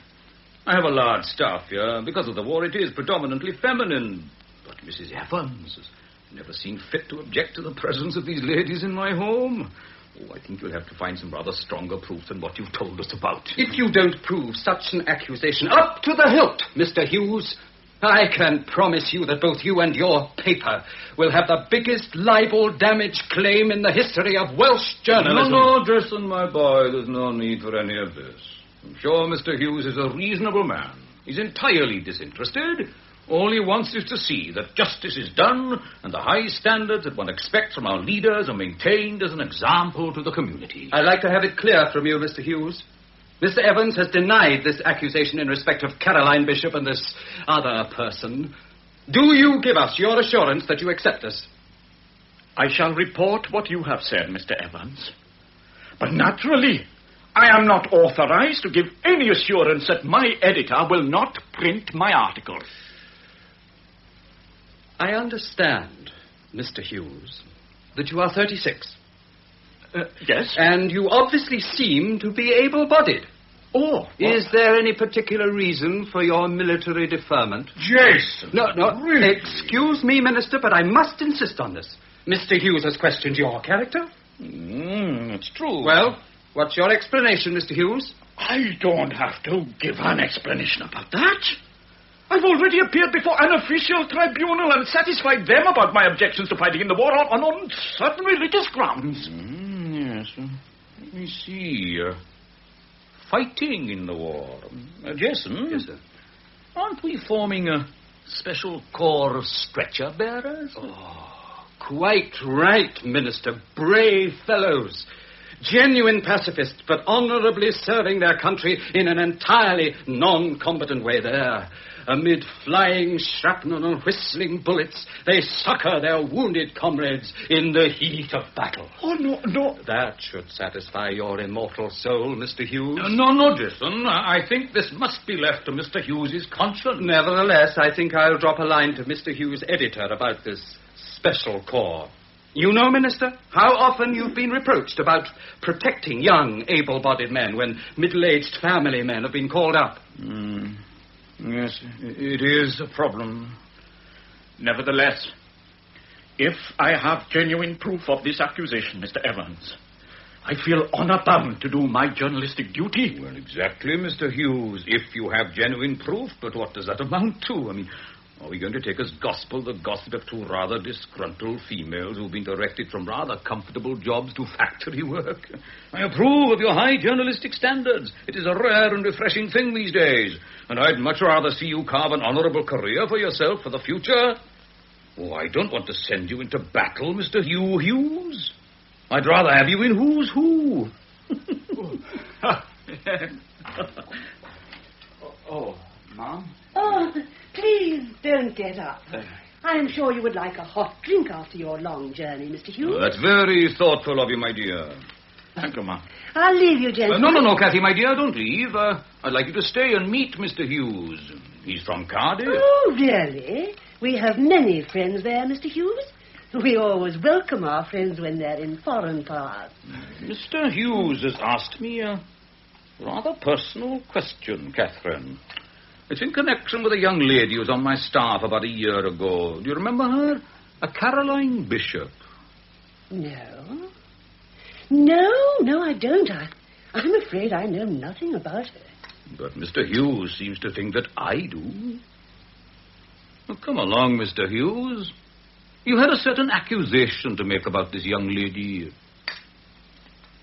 I have a large staff here. Because of the war, it is predominantly feminine. But Mrs. Evans has never seen fit to object to the presence of these ladies in my home. I think you'll have to find some rather stronger proof than what you've told us about. If you don't prove such an accusation up to the hilt, Mr. Hughes, I can promise you that both you and your paper will have the biggest libel damage claim in the history of Welsh journalism. No, Jason, my boy, there's no need for any of this. I'm sure Mr. Hughes is a reasonable man. He's entirely disinterested. All he wants is to see that justice is done and the high standards that one expects from our leaders are maintained as an example to the community. I'd like to have it clear from you, Mr. Hughes. Mr. Evans has denied this accusation in respect of Caroline Bishop and this other person. Do you give us your assurance that you accept us? I shall report what you have said, Mr. Evans. But naturally, I am not authorized to give any assurance that my editor will not print my article. I understand, Mr. Hughes, that you are 36. Yes. And you obviously seem to be able-bodied. Oh. Is there any particular reason for your military deferment? Jason! No. Really? Excuse me, Minister, but I must insist on this. Mr. Hughes has questioned your character. It's true. Well, what's your explanation, Mr. Hughes? I don't have to give an explanation about that. I've already appeared before an official tribunal and satisfied them about my objections to fighting in the war on certain religious grounds. Yes. Let me see. Fighting in the war. Jason? Yes, sir. Aren't we forming a special corps of stretcher bearers? Oh, quite right, Minister. Brave fellows. Genuine pacifists, but honorably serving their country in an entirely non-combatant way there. Amid flying shrapnel and whistling bullets, they succor their wounded comrades in the heat of battle. Oh, no. That should satisfy your immortal soul, Mr. Hughes. No, Jason. I think this must be left to Mr. Hughes's conscience. Nevertheless, I think I'll drop a line to Mr. Hughes' editor about this special corps. You know, Minister, how often you've been reproached about protecting young, able-bodied men when middle-aged family men have been called up. Yes, it is a problem. Nevertheless, if I have genuine proof of this accusation, Mr. Evans, I feel honor-bound to do my journalistic duty. Well, exactly, Mr. Hughes, if you have genuine proof, but what does that amount to? Are we going to take as gospel the gossip of two rather disgruntled females who've been directed from rather comfortable jobs to factory work? I approve of your high journalistic standards. It is a rare and refreshing thing these days, and I'd much rather see you carve an honorable career for yourself for the future. Oh, I don't want to send you into battle, Mr. Hugh Hughes. I'd rather have you in Who's Who. Ma'am? Oh, please don't get up. I'm sure you would like a hot drink after your long journey, Mr. Hughes. That's very thoughtful of you, my dear. Thank you, Ma'am. I'll leave you, gentlemen. No, Kathy, my dear, don't leave. I'd like you to stay and meet Mr. Hughes. He's from Cardiff. Oh, really? We have many friends there, Mr. Hughes. We always welcome our friends when they're in foreign parts. Mr. Hughes has asked me a rather personal question, Catherine. It's in connection with a young lady who was on my staff about a year ago. Do you remember her? A Caroline Bishop. No. No, I don't. I'm afraid I know nothing about her. But Mr. Hughes seems to think that I do. Well, come along, Mr. Hughes. You had a certain accusation to make about this young lady.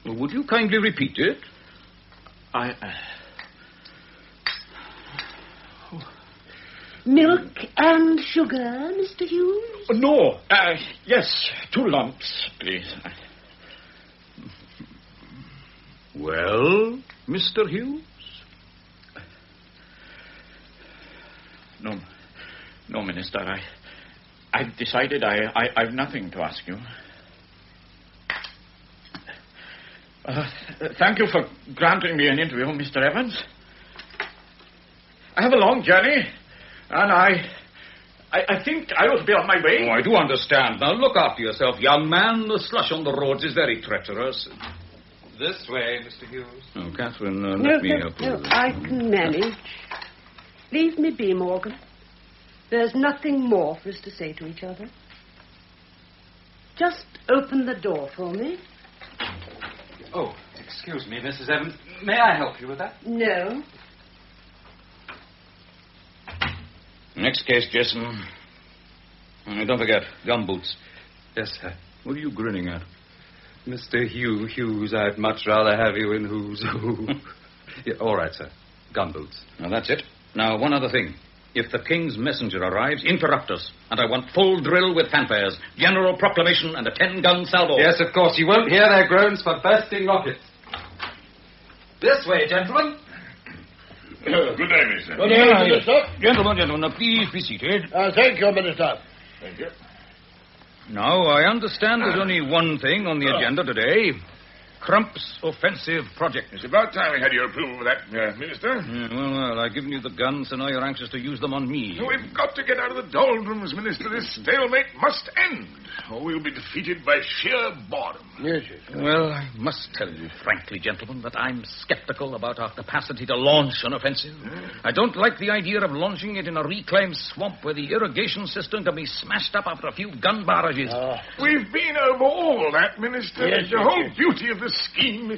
Well, would you kindly repeat it? Milk and sugar, Mr. Hughes? No. Yes, 2 lumps, please. Well, Mr. Hughes? No, Minister, I've decided I've nothing to ask you. Thank you for granting me an interview, Mr. Evans. I have a long journey, and I think I ought to be on my way. Oh, I do understand. Now, look after yourself, young man. The slush on the roads is very treacherous. This way, Mr. Hughes. Oh, Catherine, let me help you. No, I can manage. Leave me be, Morgan. There's nothing more for us to say to each other. Just open the door for me. Oh, excuse me, Mrs. Evans. May I help you with that? No. Next case, Jason. Don't forget, gumboots. Yes, sir. What are you grinning at? Mr. Hughes, I'd much rather have you in who's who. Yeah, all right, sir. Gumboots. Now, that's it. Now, one other thing. If the King's messenger arrives, interrupt us. And I want full drill with fanfares, general proclamation, and a 10-gun salvo. Yes, of course. You won't hear their groans for bursting rockets. This way, gentlemen. Good day, Mister. Good day, Minister. Gentlemen, now please be seated. Thank you, Minister. Thank you. Now, I understand there's only one thing on the agenda today. Crump's offensive project. It's about time we had your approval of that, Minister. Well, I've given you the guns, so now you're anxious to use them on me. We've got to get out of the doldrums, Minister. This stalemate must end, or we'll be defeated by sheer boredom. Yes. Well, I must tell you frankly, gentlemen, that I'm skeptical about our capacity to launch an offensive. I don't like the idea of launching it in a reclaimed swamp where the irrigation system can be smashed up after a few gun barrages. We've been over all that, Minister. Yes, The whole beauty of the scheme,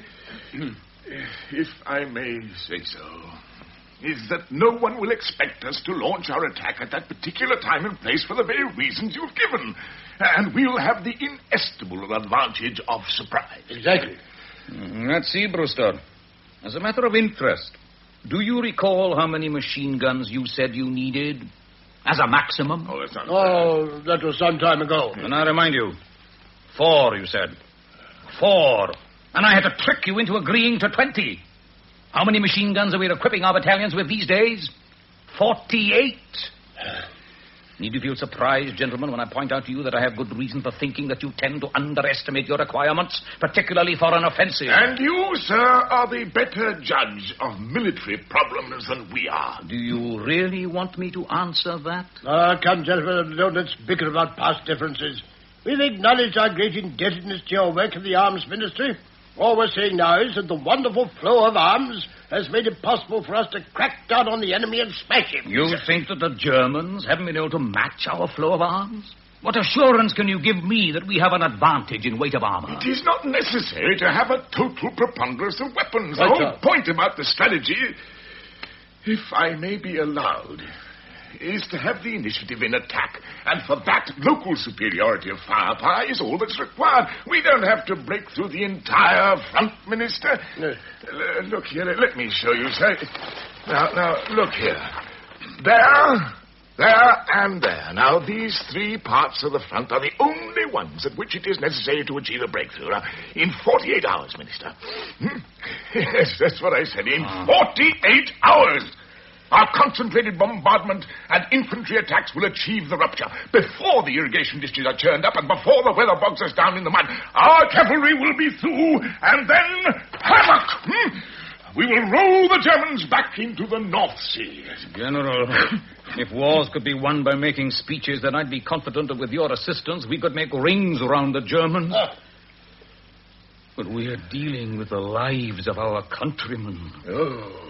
if I may say so, is that no one will expect us to launch our attack at that particular time and place for the very reasons you've given. And we'll have the inestimable advantage of surprise. Exactly. Let's see, Brewster. As a matter of interest, do you recall how many machine guns you said you needed as a maximum? Oh, that's not... Oh, that was some time ago. And I remind you, 4, you said. 4. And I had to trick you into agreeing to 20. How many machine guns are we equipping our battalions with these days? 48. Need you feel surprised, gentlemen, when I point out to you that I have good reason for thinking that you tend to underestimate your requirements, particularly for an offensive? And you, sir, are the better judge of military problems than we are. Do you really want me to answer that? Come, gentlemen, don't let's bicker about past differences. We've acknowledged our great indebtedness to your work in the Arms Ministry. All we're saying now is that the wonderful flow of arms has made it possible for us to crack down on the enemy and smash him. You think that the Germans haven't been able to match our flow of arms? What assurance can you give me that we have an advantage in weight of armor? It is not necessary to have a total preponderance of weapons. Right, The whole sir. point about the strategy, if I may be allowed, is to have the initiative in attack. And for that, local superiority of firepower is all that's required. We don't have to break through the entire front, Minister. Yes. Look here, let me show you, sir. Now, look here. There, and there. Now, these 3 parts of the front are the only ones at which it is necessary to achieve a breakthrough. Now, in 48 hours, Minister. Yes, that's what I said. In 48 hours. Our concentrated bombardment and infantry attacks will achieve the rupture before the irrigation ditches are churned up and before the weather bogs us down in the mud. Our cavalry will be through, and then havoc! We will roll the Germans back into the North Sea. General, if wars could be won by making speeches, then I'd be confident that with your assistance we could make rings around the Germans. But we are dealing with the lives of our countrymen. Oh.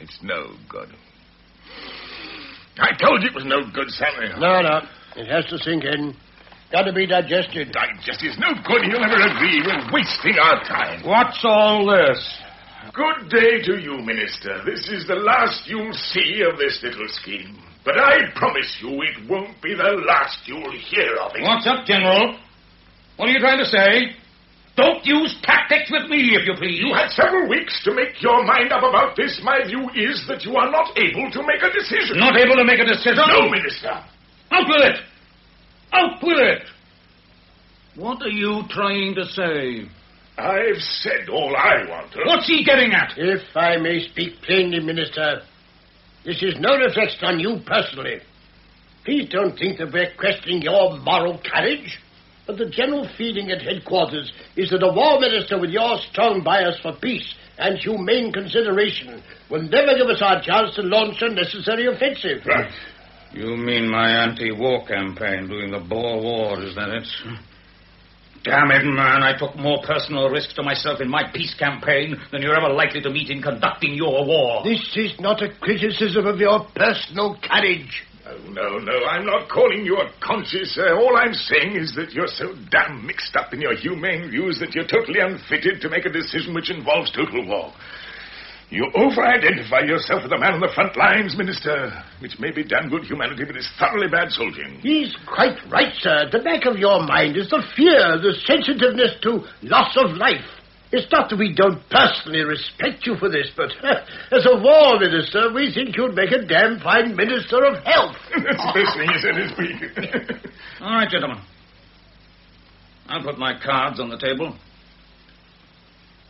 It's no good. I told you it was no good, Samuel. No. It has to sink in. Got to be digested. Digest is no good. He'll never agree. We're wasting our time. What's all this? Good day to you, Minister. This is the last you'll see of this little scheme. But I promise you it won't be the last you'll hear of it. What's up, General? What are you trying to say? Don't use tactics with me, if you please. You had several weeks to make your mind up about this. My view is that you are not able to make a decision. Not able to make a decision? No, Minister. Out with it! Out with it! What are you trying to say? I've said all I want to. What's he getting at? If I may speak plainly, Minister, this is no reflection on you personally. Please don't think that we're questioning your moral courage. But the general feeling at headquarters is that a war minister with your strong bias for peace and humane consideration will never give us our chance to launch a necessary offensive. Right. You mean my anti-war campaign during the Boer War, is that it? Damn it, man, I took more personal risks to myself in my peace campaign than you're ever likely to meet in conducting your war. This is not a criticism of your personal courage. No, I'm not calling you a conscience. All I'm saying is that you're so damn mixed up in your humane views that you're totally unfitted to make a decision which involves total war. You over-identify yourself with a man on the front lines, Minister, which may be damn good humanity, but is thoroughly bad soldiering. He's quite right, sir. At the back of your mind is the fear, the sensitiveness to loss of life. It's not that we don't personally respect you for this, but as a war minister, we think you'd make a damn fine minister of health. That's the best thing you said this week. All right, gentlemen. I'll put my cards on the table.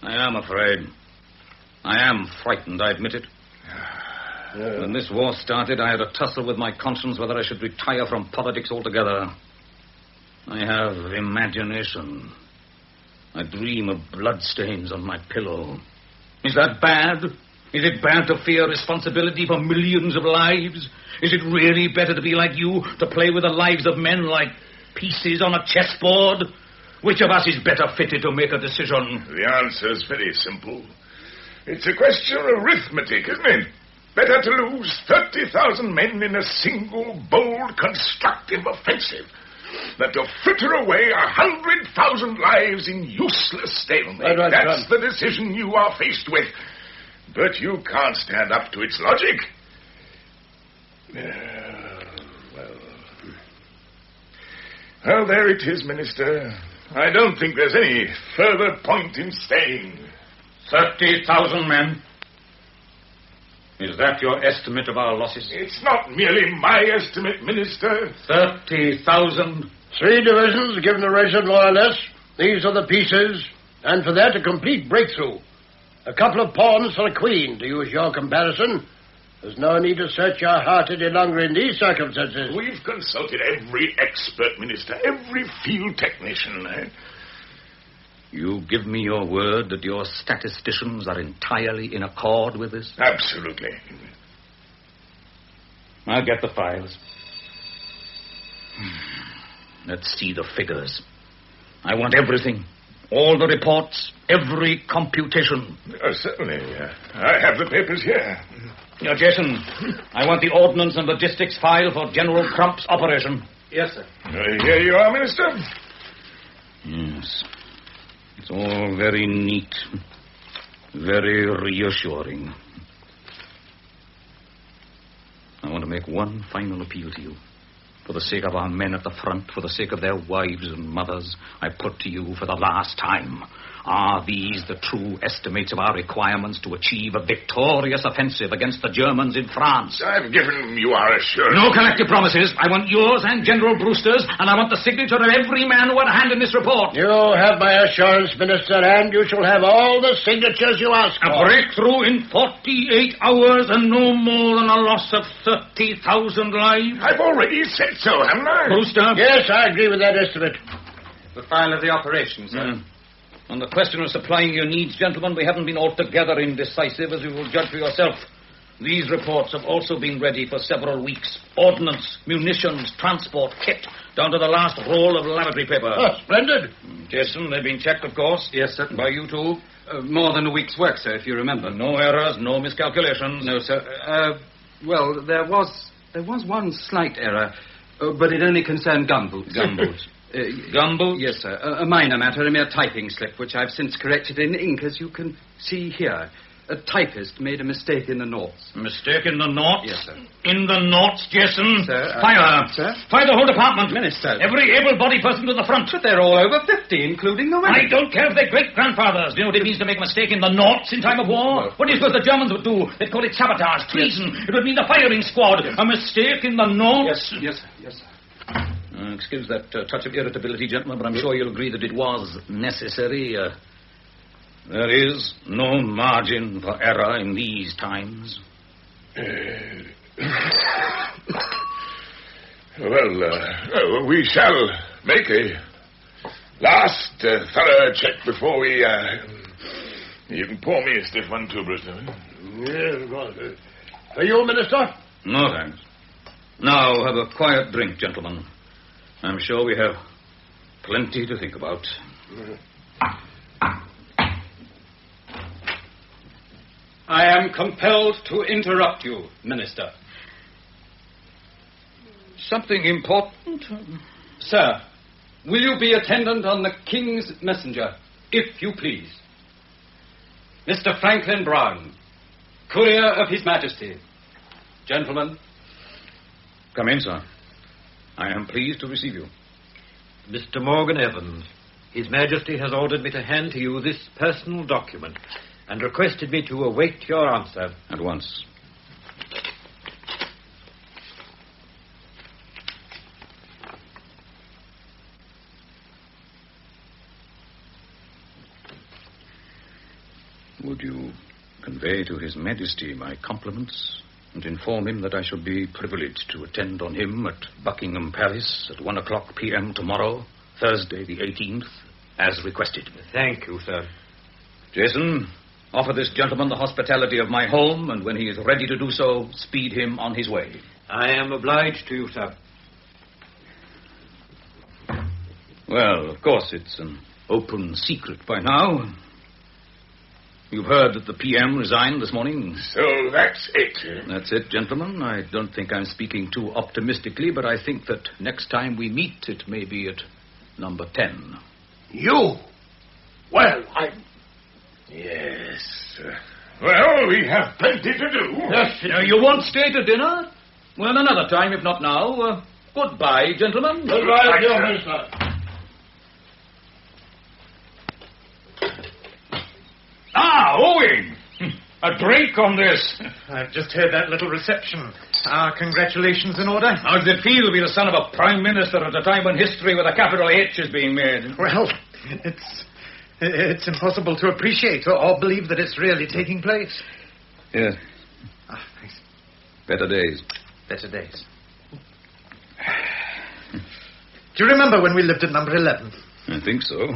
I am afraid. I am frightened, I admit it. When this war started, I had a tussle with my conscience whether I should retire from politics altogether. I have imagination. I dream of bloodstains on my pillow. Is that bad? Is it bad to fear responsibility for millions of lives? Is it really better to be like you, to play with the lives of men like pieces on a chessboard? Which of us is better fitted to make a decision? The answer's very simple. It's a question of arithmetic, isn't it? Better to lose 30,000 men in a single, bold, constructive offensive than to fritter away 100,000 lives in useless stalemate. Right, That's the decision you are faced with. But you can't stand up to its logic. Well, there it is, Minister. I don't think there's any further point in staying. 30,000 men. Is that your estimate of our losses? It's not merely my estimate, Minister. 30,000. 3 divisions given a ration, more or less. These are the pieces. And for that, a complete breakthrough. A couple of pawns for a queen, to use your comparison. There's no need to search your heart any longer in these circumstances. We've consulted every expert, Minister, every field technician. You give me your word that your statisticians are entirely in accord with this? Absolutely. I'll get the files. Let's see the figures. I want everything. All the reports, every computation. Certainly. I have the papers here. Now, Jason, I want the ordnance and logistics file for General Crump's operation. Yes, sir. Here you are, Minister. Yes. It's all very neat, very reassuring. I want to make one final appeal to you. For the sake of our men at the front, for the sake of their wives and mothers, I put to you for the last time, are these the true estimates of our requirements to achieve a victorious offensive against the Germans in France? I've given you our assurance. No collective promises. I want yours and General Brewster's, and I want the signature of every man who had a hand in this report. You have my assurance, Minister, and you shall have all the signatures you ask for. A breakthrough in 48 hours and no more than a loss of 30,000 lives. I've already said so, haven't I? Brewster? Yes, I agree with that estimate. The file of the operation, sir. On the question of supplying your needs, gentlemen, we haven't been altogether indecisive, as you will judge for yourself. These reports have also been ready for several weeks. Ordnance, munitions, transport, kit, down to the last roll of lavatory paper. Oh, splendid. Jason, they've been checked, of course. Yes, sir. By you too. More than a week's work, sir, if you remember. No errors, no miscalculations. No, sir. Well, there was one slight error, but it only concerned gumboots. Gumboots? Gumboots? Yes, sir. A minor matter, a mere typing slip, which I've since corrected in ink, as you can see here. A typist made a mistake in the noughts. Mistake in the noughts? Yes, sir. In the noughts, Jason? Sir, Fire her. Sir? Fire the whole department. Minister. Every able-bodied person to the front. But they're all over 50, including the women. I don't care if they're great-grandfathers. Do you know what it means to make a mistake in the noughts in time of war? What do you suppose the Germans would do? They'd call it sabotage, treason. Yes. It would mean the firing squad. Yes. A mistake in the noughts? Yes, sir. Yes, sir. Excuse that touch of irritability, gentlemen, but I'm sure you'll agree that it was necessary. There is no margin for error in these times. Well, we shall make a last thorough check before we... You can pour me a stiff one too, Brewster. Yes, of course. For you, Minister? No, thanks. Now, have a quiet drink, gentlemen. I'm sure we have plenty to think about. I am compelled to interrupt you, Minister. Something important? Sir, will you be attendant on the King's messenger, if you please? Mr. Franklin Brown, courier of His Majesty. Gentlemen. Come in, sir. I am pleased to receive you. Mr. Morgan Evans, His Majesty has ordered me to hand to you this personal document and requested me to await your answer. At once. Would you convey to His Majesty my compliments and inform him that I shall be privileged to attend on him at Buckingham Palace at 1:00 p.m. tomorrow, Thursday the 18th, as requested? Thank you, sir. Jason, offer this gentleman the hospitality of my home, and when he is ready to do so, speed him on his way. I am obliged to you, sir. Well, of course, it's an open secret by now. You've heard that the PM resigned this morning? So that's it. That's it, gentlemen. I don't think I'm speaking too optimistically, but I think that next time we meet, it may be at number 10. You? Well, Yes. Well, we have plenty to do. Yes, you won't stay to dinner? Well, another time, if not now. Goodbye, gentlemen. Goodbye, dear Minister. Owen! A drink on this. I've just heard that little reception. Our congratulations in order. How does it feel to be the son of a prime minister at a time when history with a capital H is being made? Well, it's impossible to appreciate or believe that it's really taking place. Yes. Thanks. Better days. Better days. Do you remember when we lived at number 11? I think so.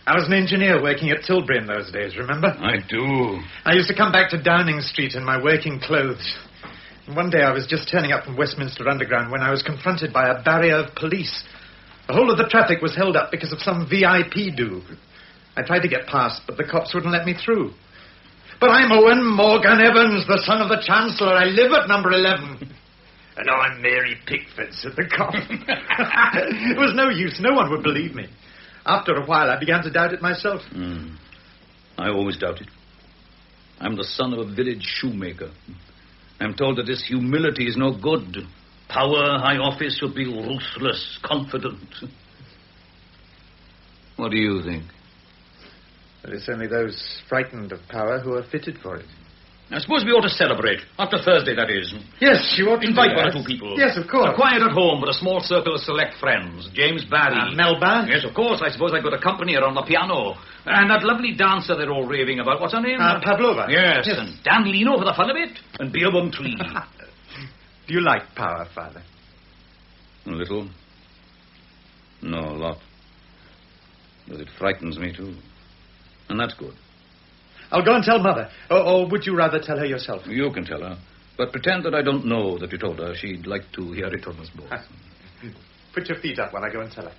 I was an engineer working at Tilbury in those days, remember? I do. I used to come back to Downing Street in my working clothes. And one day I was just turning up from Westminster Underground when I was confronted by a barrier of police. The whole of the traffic was held up because of some VIP do. I tried to get past, but the cops wouldn't let me through. But I'm Owen Morgan Evans, the son of the Chancellor. I live at number 11. And I'm Mary Pickford, said the cop. It was no use. No one would believe me. After a while, I began to doubt it myself. I always doubted. I'm the son of a village shoemaker. I'm told that this humility is no good. Power, high office should be ruthless, confident. What do you think? But it's only those frightened of power who are fitted for it. I suppose we ought to celebrate. After Thursday, that is. Yes, you ought to invite one or two people. Yes, of course. A quiet at home with a small circle of select friends. James Barry. Melba? Yes, of course. I suppose I could accompany her on the piano. And that lovely dancer they're all raving about. What's her name? Pavlova. Yes, and Dan Leno for the fun of it. And Beerbohm Tree. Do you like power, Father? A little. No, a lot. But it frightens me, too. And that's good. I'll go and tell Mother. Or would you rather tell her yourself? You can tell her. But pretend that I don't know that you told her. She'd like to hear it from us both. Put your feet up while I go and tell her.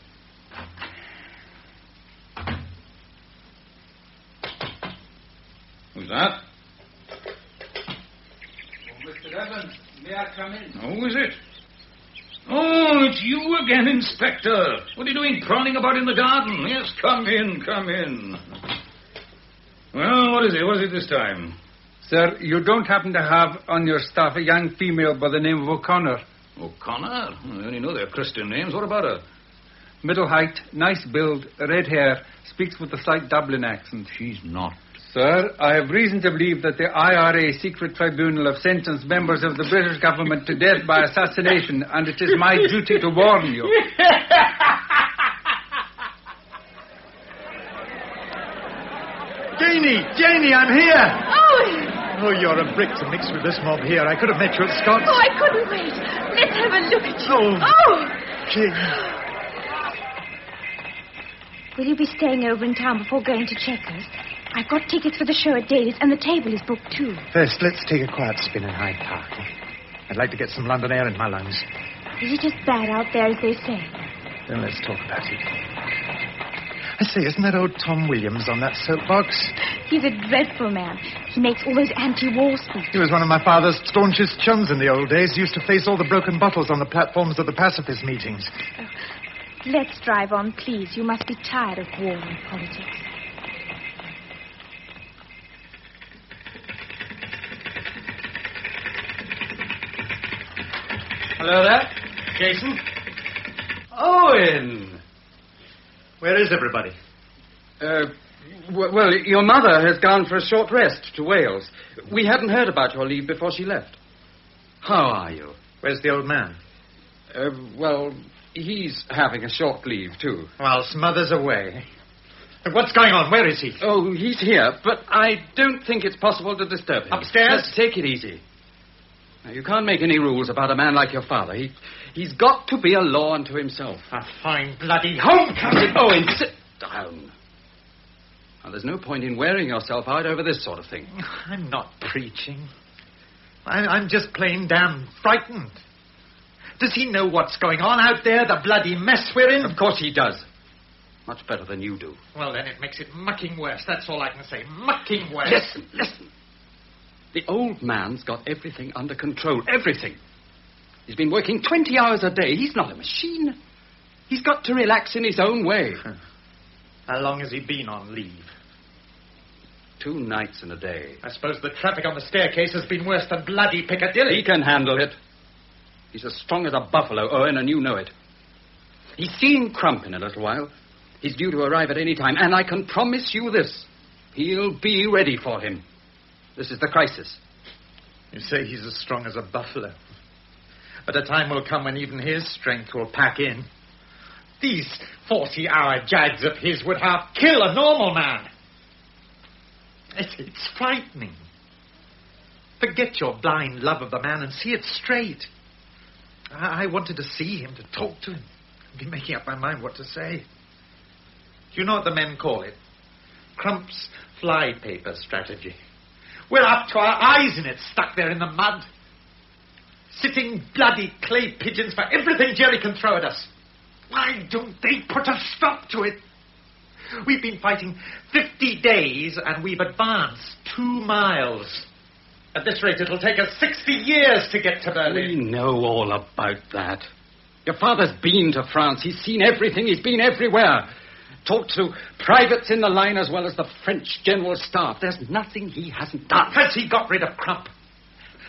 Who's that? Oh, Mr. Evans, may I come in? Who is it? Oh, it's you again, Inspector. What are you doing prowling about in the garden? Yes, come in, come in. Well, what is it? What is it this time? Sir, you don't happen to have on your staff a young female by the name of O'Connor? O'Connor? I only know they're Christian names. What about her? Middle height, nice build, red hair, speaks with a slight Dublin accent. She's not. Sir, I have reason to believe that the IRA secret tribunal have sentenced members of the British government to death by assassination, and it is my duty to warn you. Janie, I'm here. Owen! Oh, you're a brick to mix with this mob here. I could have met you at Scott's. Oh, I couldn't wait. Let's have a look at you. Oh. Jane. Will you be staying over in town before going to Checkers? I've got tickets for the show at Daly's, and the table is booked, too. First, let's take a quiet spin in Hyde Park. I'd like to get some London air in my lungs. Is it just bad out there, as they say? Then let's talk about it. I say, isn't that old Tom Williams on that soapbox? He's a dreadful man. He makes all those anti-war speeches. He was one of my father's staunchest chums in the old days. He used to face all the broken bottles on the platforms of the pacifist meetings. Let's drive on, please. You must be tired of war and politics. Hello there. Jason? Owen! Where is everybody? Well, your mother has gone for a short rest to Wales. We hadn't heard about your leave before she left. How are you? Where's the old man? Well, he's having a short leave, too. Whilst mother's away. What's going on? Where is he? Oh, he's here, but I don't think it's possible to disturb him. Upstairs? Just take it easy. Now, you can't make any rules about a man like your father. He's got to be a law unto himself. A fine bloody homecoming! Owen, sit down. Now, there's no point in wearing yourself out over this sort of thing. I'm not preaching. I'm just plain damn frightened. Does he know what's going on out there, the bloody mess we're in? Of course he does. Much better than you do. Well, then it makes it mucking worse. That's all I can say. Mucking worse. Listen. The old man's got everything under control. Everything. He's been working 20 hours a day. He's not a machine. He's got to relax in his own way. How long has he been on leave? 2 nights and a day. I suppose the traffic on the staircase has been worse than bloody Piccadilly. He can handle it. He's as strong as a buffalo, Owen, and you know it. He's seeing Crump in a little while. He's due to arrive at any time, and I can promise you this. He'll be ready for him. This is the crisis. You say he's as strong as a buffalo. But a time will come when even his strength will pack in. These 40-hour jags of his would half kill a normal man. It's frightening. Forget your blind love of the man and see it straight. I wanted to see him, to talk to him. I've been making up my mind what to say. Do you know what the men call it? Crump's flypaper strategy. We're up to our eyes in it, stuck there in the mud. Sitting bloody clay pigeons for everything Jerry can throw at us. Why don't they put a stop to it? We've been fighting 50 days and we've advanced 2 miles. At this rate, it'll take us 60 years to get to Berlin. We know all about that. Your father's been to France. He's seen everything. He's been everywhere. Talked to privates in the line as well as the French General Staff. There's nothing he hasn't done. Has he got rid of Crump?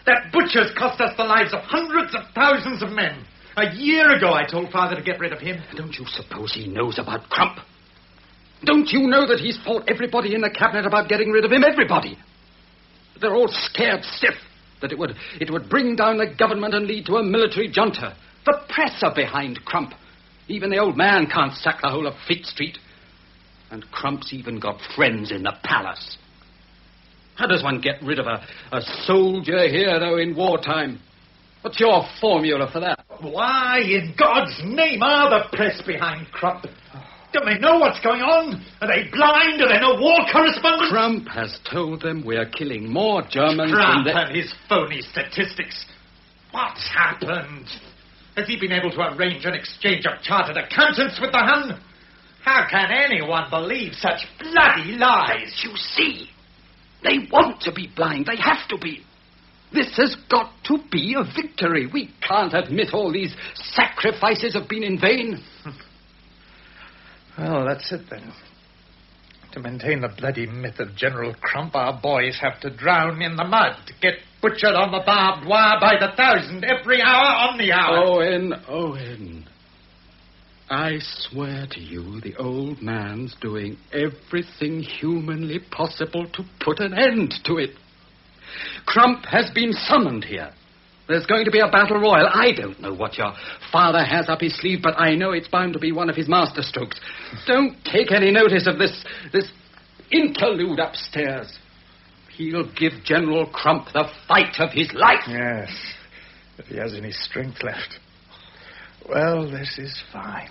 That butcher's cost us the lives of hundreds of thousands of men. A year ago, I told Father to get rid of him. Don't you suppose he knows about Crump? Don't you know that he's fought everybody in the cabinet about getting rid of him? Everybody. They're all scared stiff that it would bring down the government and lead to a military junta. The press are behind Crump. Even the old man can't sack the whole of Fleet Street. And Crump's even got friends in the palace. How does one get rid of a soldier hero in wartime? What's your formula for that? Why, in God's name, are the press behind Crump? Don't they know what's going on? Are they blind? Are there no war correspondents? Crump has told them we're killing more Germans Crump than and his phony statistics. What's happened? Has he been able to arrange an exchange of chartered accountants with the Hun? How can anyone believe such bloody lies? You see, they want to be blind. They have to be. This has got to be a victory. We can't admit all these sacrifices have been in vain. Well, that's it then. To maintain the bloody myth of General Crump, our boys have to drown in the mud, get butchered on the barbed wire by the thousand every hour on the hour. Owen. I swear to you, the old man's doing everything humanly possible to put an end to it. Crump has been summoned here. There's going to be a battle royal. I don't know what your father has up his sleeve, but I know it's bound to be one of his masterstrokes. Don't take any notice of this interlude upstairs. He'll give General Crump the fight of his life. Yes, if he has any strength left. Well, this is fine.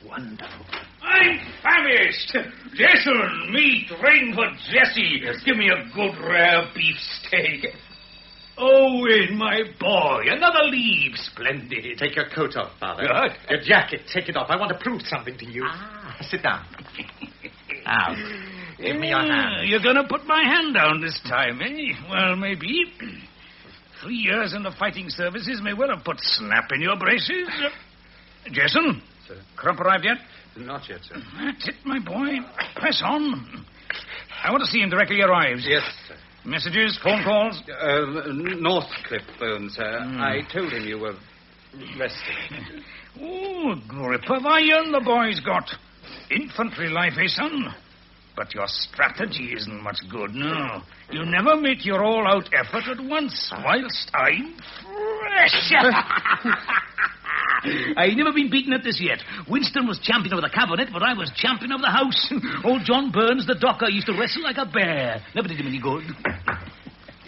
Wonderful. I'm famished. Jason, meat, Rainford, Jesse. Give me a good rare beef steak. Owen, my boy, another leave. Splendid. Take your coat off, Father. Good. Your jacket, take it off. I want to prove something to you. Sit down. Now, give me your hand. You're going to put my hand down this time, eh? Well, maybe. 3 years in the fighting services may well have put snap in your braces. Jason? Sir? Crump arrived yet? Not yet, sir. That's it, my boy. Press on. I want to see him directly he arrives. Yes, sir. Messages, phone calls? Northcliffe phone, sir. I told him you were resting. Oh, grip of iron the boy's got. Infantry life, eh, son? But your strategy isn't much good, no. You never make your all-out effort at once, whilst I'm fresh. I've never been beaten at this yet. Winston was champion of the cabinet, but I was champion of the house. Old John Burns, the docker, used to wrestle like a bear. Never did him any good.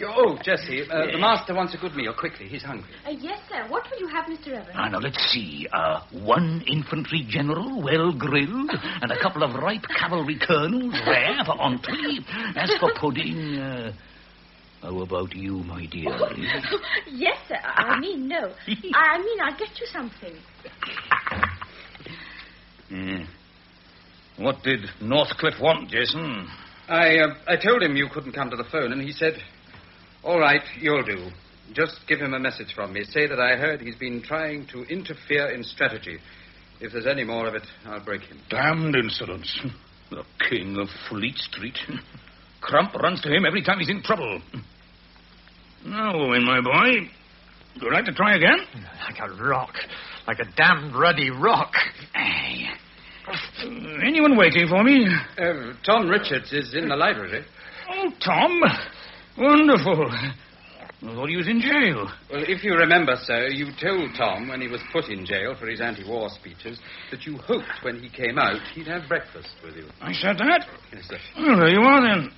Oh, Jesse, the master wants a good meal. Quickly, he's hungry. Yes, sir. What will you have, Mr. Evans? Now, let's see. 1 infantry general, well grilled, and a couple of ripe cavalry colonels, rare for entree. As for pudding, how about you, my dear? Yes, sir. I mean, no. I'll get you something. What did Northcliffe want, Jason? I told him you couldn't come to the phone, and he said, all right, you'll do. Just give him a message from me. Say that I heard he's been trying to interfere in strategy. If there's any more of it, I'll break him. Damned insolence. The king of Fleet Street. Crump runs to him every time he's in trouble. Now, Owen, my boy, would you like to try again? Like a rock. Like a damned ruddy rock. Anyone waiting for me? Tom Richards is in the library. Oh, Tom. Wonderful. I thought he was in jail. Well, if you remember, sir, you told Tom when he was put in jail for his anti-war speeches that you hoped when he came out he'd have breakfast with you. I said that? Yes, sir. Well, there you are, then.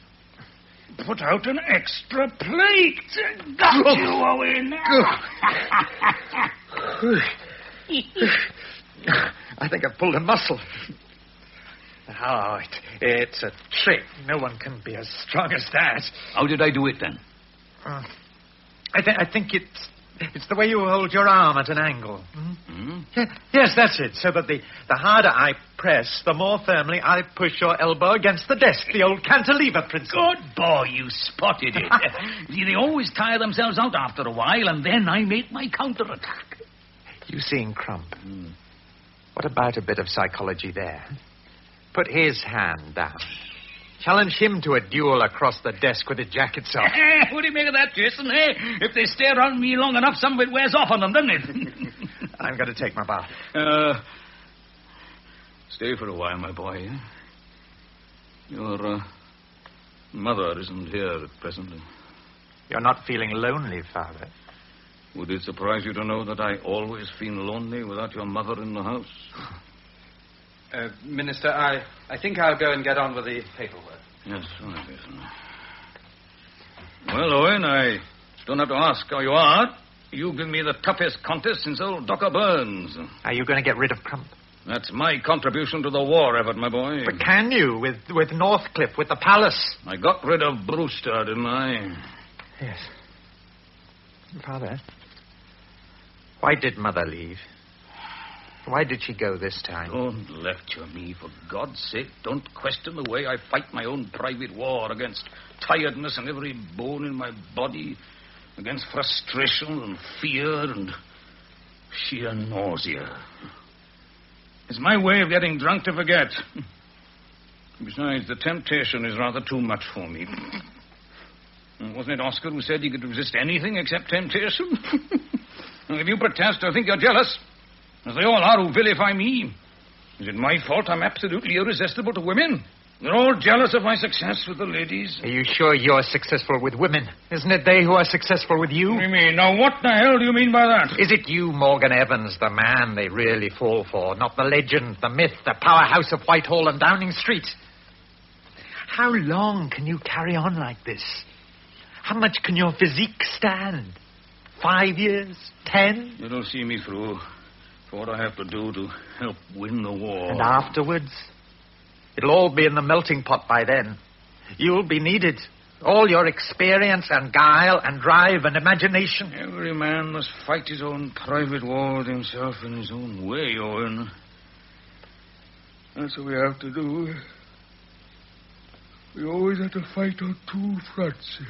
Put out an extra plate. Got you, Owen. I think I pulled a muscle. Oh, it's a trick. No one can be as strong as that. How did I do it, then? I think it's the way you hold your arm at an angle. Yeah, yes, that's it. So that the harder I press, the more firmly I push your elbow against the desk. The old cantilever principle. Good boy, you spotted it. See, they always tire themselves out after a while, and then I make my counterattack. You seen Crump? What about a bit of psychology there? Put his hand down. Challenge him to a duel across the desk with his jackets off. What do you make of that, Jason? If they stay around me long enough, some of it wears off on them, doesn't it? I'm going to take my bath. Stay for a while, my boy. Your mother isn't here at present. You're not feeling lonely, Father? Would it surprise you to know that I always feel lonely without your mother in the house? Minister, I think I'll go and get on with the paperwork. Yes, right, Jason. Well, Owen, I don't have to ask how you are. You give me the toughest contest since old Dr. Burns. Are you going to get rid of Crump? That's my contribution to the war effort, my boy. But can you, with Northcliffe, with the palace? I got rid of Brewster, didn't I? Yes. Father, why did Mother leave? Why did she go this time? Don't lecture me, for God's sake. Don't question the way I fight my own private war against tiredness in every bone in my body, against frustration and fear and sheer nausea. It's my way of getting drunk to forget. Besides, the temptation is rather too much for me. Wasn't it Oscar who said he could resist anything except temptation? If you protest, I think you're jealous. As they all are who vilify me. Is it my fault I'm absolutely irresistible to women? They're all jealous of my success with the ladies. Are you sure you're successful with women? Isn't it they who are successful with you? What do you mean? Now, what the hell do you mean by that? Is it you, Morgan Evans, the man they really fall for, not the legend, the myth, the powerhouse of Whitehall and Downing Street? How long can you carry on like this? How much can your physique stand? 5 years? 10? It'll see me through for what I have to do to help win the war. And afterwards? It'll all be in the melting pot by then. You'll be needed. All your experience and guile and drive and imagination. Every man must fight his own private war with himself in his own way, Owen. That's what we have to do. We always have to fight on two fronts.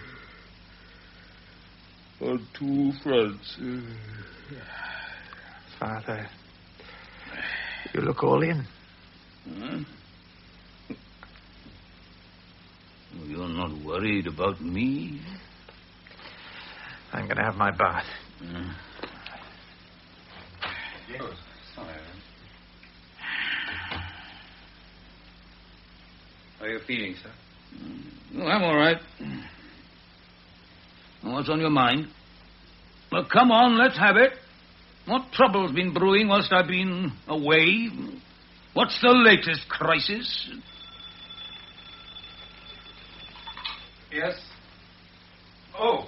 On two fronts. Father, you look all in. Huh? You're not worried about me? I'm going to have my bath. Sorry. How are you feeling, sir? Oh, I'm all right. What's on your mind? Well, come on, let's have it. What trouble's been brewing whilst I've been away? What's the latest crisis? Yes? Oh,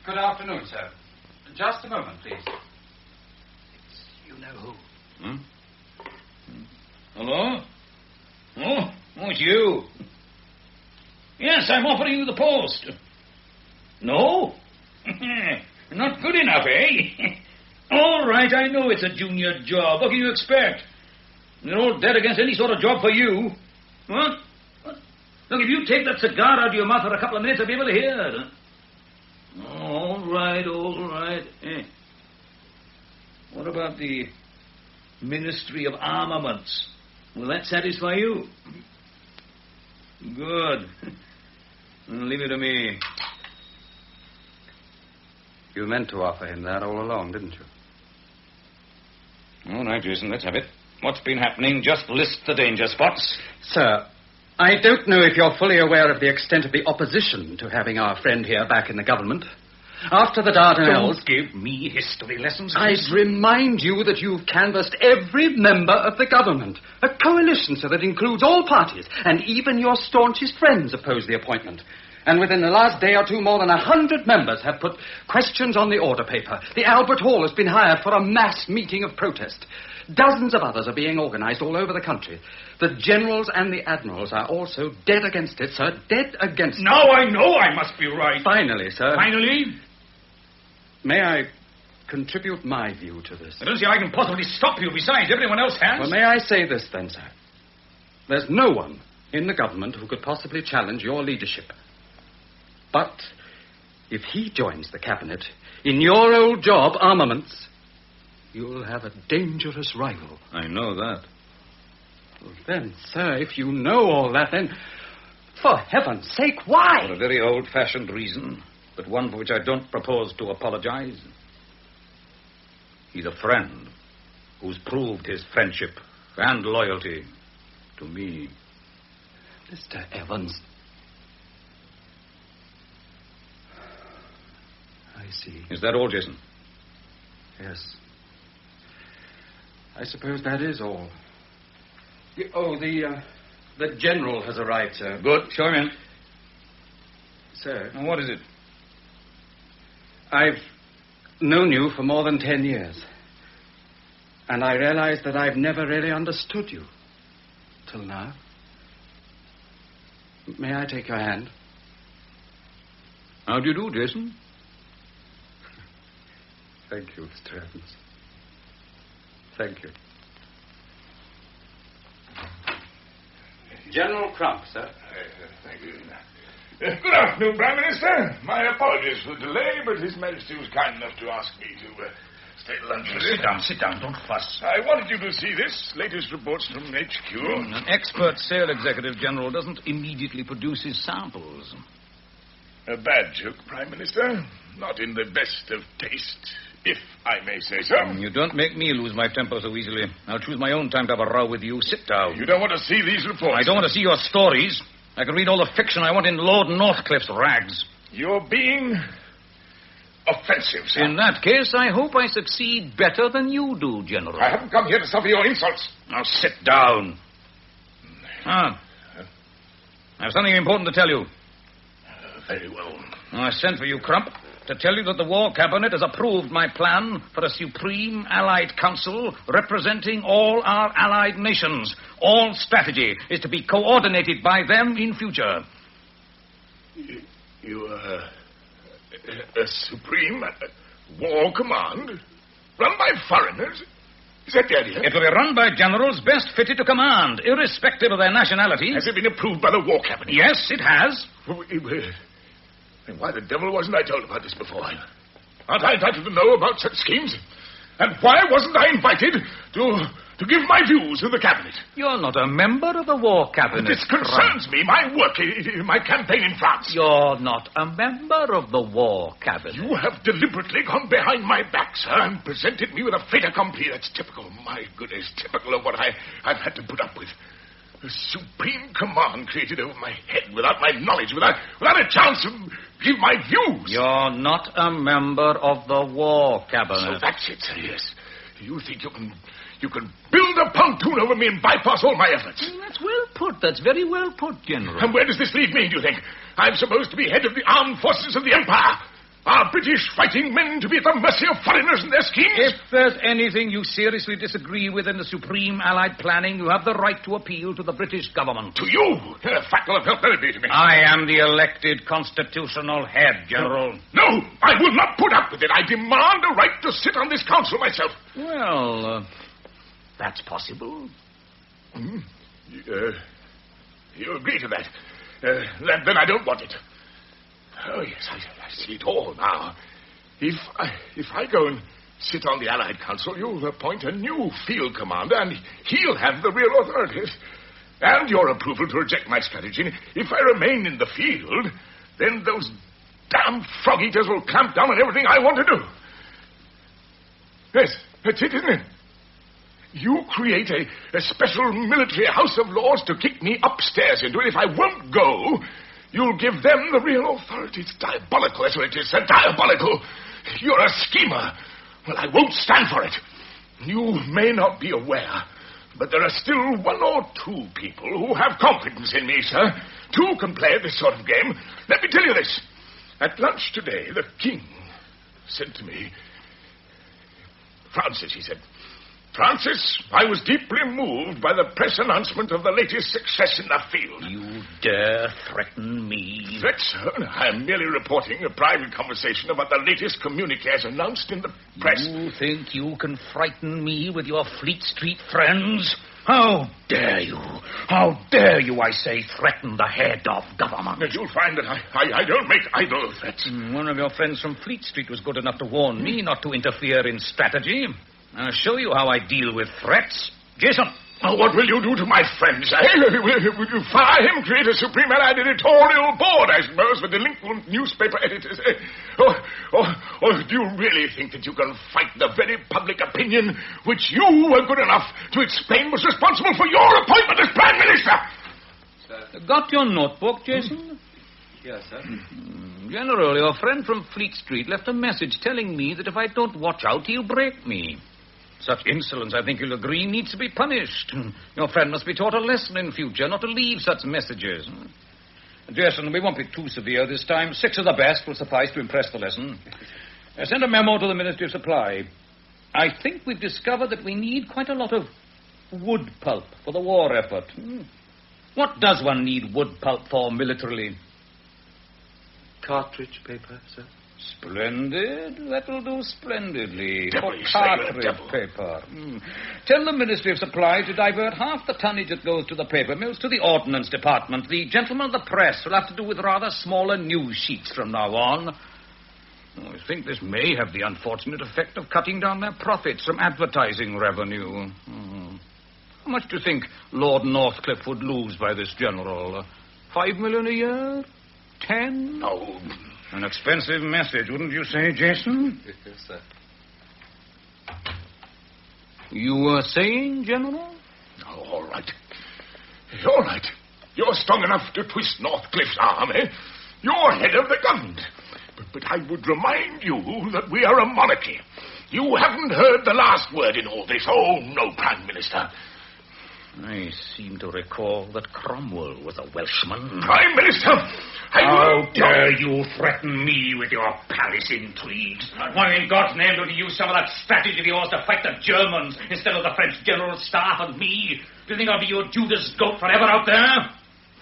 good afternoon, sir. Just a moment, please. You know who? Hmm? Hello? Oh, it's you. Yes, I'm offering you the post. No? Not good enough, eh? All right, I know it's a junior job. What can you expect? They're all dead against any sort of job for you. What? Look, if you take that cigar out of your mouth for a couple of minutes, I'll be able to hear. All right. What about the Ministry of Armaments? Will that satisfy you? Good. Leave it to me. You meant to offer him that all along, didn't you? All right, Jason, let's have it. What's been happening? Just list the danger spots. Sir, I don't know if you're fully aware of the extent of the opposition to having our friend here back in the government. After the Dardanelles... Don't give me history lessons. I'd remind you that you've canvassed every member of the government. A coalition, sir, that includes all parties, and even your staunchest friends oppose the appointment. And within the last day or two, more than 100 members have put questions on the order paper. The Albert Hall has been hired for a mass meeting of protest. Dozens of others are being organized all over the country. The generals and the admirals are also dead against it, sir. Dead against it. Now I know I must be right. Finally, sir. Finally? May I contribute my view to this? I don't see how I can possibly stop you. Besides, everyone else has. Well, may I say this then, sir? There's no one in the government who could possibly challenge your leadership. But if he joins the cabinet in your old job, armaments, you'll have a dangerous rival. I know that. Well, then, sir, if you know all that, then, for heaven's sake, why? For a very old-fashioned reason, but one for which I don't propose to apologize. He's a friend who's proved his friendship and loyalty to me. Mr. Evans. I see. Is that all, Jason? Yes. I suppose that is all. The general has arrived, sir. Good. Show him in. Sir. Now, what is it? I've known you for more than 10 years. And I realize that I've never really understood you. Till now. May I take your hand? How do you do, Jason? Thank you, Mr. Evans. Thank you. General Crump, sir. Thank you. Good afternoon, Prime Minister. My apologies for the delay, but His Majesty was kind enough to ask me to stay at lunch. Sit down. Don't fuss. I wanted you to see this. Latest reports from HQ. An expert sale executive general doesn't immediately produce his samples. A bad joke, Prime Minister. Not in the best of taste, if I may say so. You don't make me lose my temper so easily. I'll choose my own time to have a row with you. Sit down. You don't want to see these reports? I don't want to see your stories. I can read all the fiction I want in Lord Northcliffe's rags. You're being offensive, sir. In that case, I hope I succeed better than you do, General. I haven't come here to suffer your insults. Now sit down. I have something important to tell you. Very well. I sent for you, Crump, to tell you that the War Cabinet has approved my plan for a supreme Allied Council representing all our Allied nations. All strategy is to be coordinated by them in future. You, a supreme war command run by foreigners? Is that the idea? It will be run by generals best fitted to command, irrespective of their nationalities. Has it been approved by the War Cabinet? Yes, it has. Then why the devil wasn't I told about this before? Aren't I entitled to know about such schemes? And why wasn't I invited to give my views to the Cabinet? You're not a member of the War Cabinet. This concerns me, my work, my campaign in France. You're not a member of the War Cabinet. You have deliberately gone behind my back, sir, and presented me with a fait accompli. That's typical, my goodness, typical of what I've had to put up with. A supreme command created over my head without my knowledge, without a chance to give my views. You're not a member of the War Cabinet. So that's it, sir, yes. You think you can build a pontoon over me and bypass all my efforts? That's well put. That's very well put, General. And where does this leave me, do you think? I'm supposed to be head of the armed forces of the Empire. Are British fighting men to be at the mercy of foreigners and their schemes? If there's anything you seriously disagree with in the Supreme Allied planning, you have the right to appeal to the British government. To you? That will have helped very to me. I am the elected constitutional head, General. No, I will not put up with it. I demand a right to sit on this council myself. Well, that's possible. You agree to that? Then I don't want it. Oh, yes, I see it all now. If I go and sit on the Allied Council, you'll appoint a new field commander, and he'll have the real authority. And your approval to reject my strategy. If I remain in the field, then those damn frog-eaters will clamp down on everything I want to do. Yes, that's it, isn't it? You create a special military house of lords to kick me upstairs into it. If I won't go, you'll give them the real authority. It's diabolical, that's what it is, sir. Diabolical. You're a schemer. Well, I won't stand for it. You may not be aware, but there are still one or two people who have confidence in me, sir. Two can play at this sort of game. Let me tell you this. At lunch today, the King said to me, Francis, he said, Francis, I was deeply moved by the press announcement of the latest success in the field. You dare threaten me? Threat, sir? I am merely reporting a private conversation about the latest communiques announced in the press. You think you can frighten me with your Fleet Street friends? How dare you? How dare you, I say, threaten the head of government? You'll find that I don't make idle threats. One of your friends from Fleet Street was good enough to warn me not to interfere in strategy. I'll show you how I deal with threats. Jason. Oh, what will you do to my friends, eh? Will you fire him, create a Supreme Allied editorial board, I suppose, for delinquent newspaper editors? Or do you really think that you can fight the very public opinion which you were good enough to explain was responsible for your appointment as Prime Minister? Sir. Got your notebook, Jason? Yes, sir. General, your friend from Fleet Street left a message telling me that if I don't watch out, he'll break me. Such insolence, I think you'll agree, needs to be punished. Your friend must be taught a lesson in future, not to leave such messages. Jason, we won't be too severe this time. 6 of the best will suffice to impress the lesson. Send a memo to the Ministry of Supply. I think we've discovered that we need quite a lot of wood pulp for the war effort. What does one need wood pulp for militarily? Cartridge paper, sir. Splendid. That'll do splendidly. Devil, For cartridge paper. Tell the Ministry of Supply to divert half the tonnage that goes to the paper mills to the Ordnance Department. The gentlemen of the press will have to do with rather smaller news sheets from now on. I think this may have the unfortunate effect of cutting down their profits from advertising revenue. How much do you think Lord Northcliffe would lose by this, General? 5 million a year? 10? No. An expensive message, wouldn't you say, Jason? Yes, sir. You were saying, General? Oh, all right. All right. You're strong enough to twist Northcliffe's arm, eh? You're head of the government. But I would remind you that we are a monarchy. You haven't heard the last word in all this. Oh, no, Prime Minister. I seem to recall that Cromwell was a Welshman. Prime Minister! How dare you threaten me with your palace intrigues? Why in God's name don't you use some of that strategy of yours to fight the Germans instead of the French General Staff and me? Do you think I'll be your Judas goat forever out there?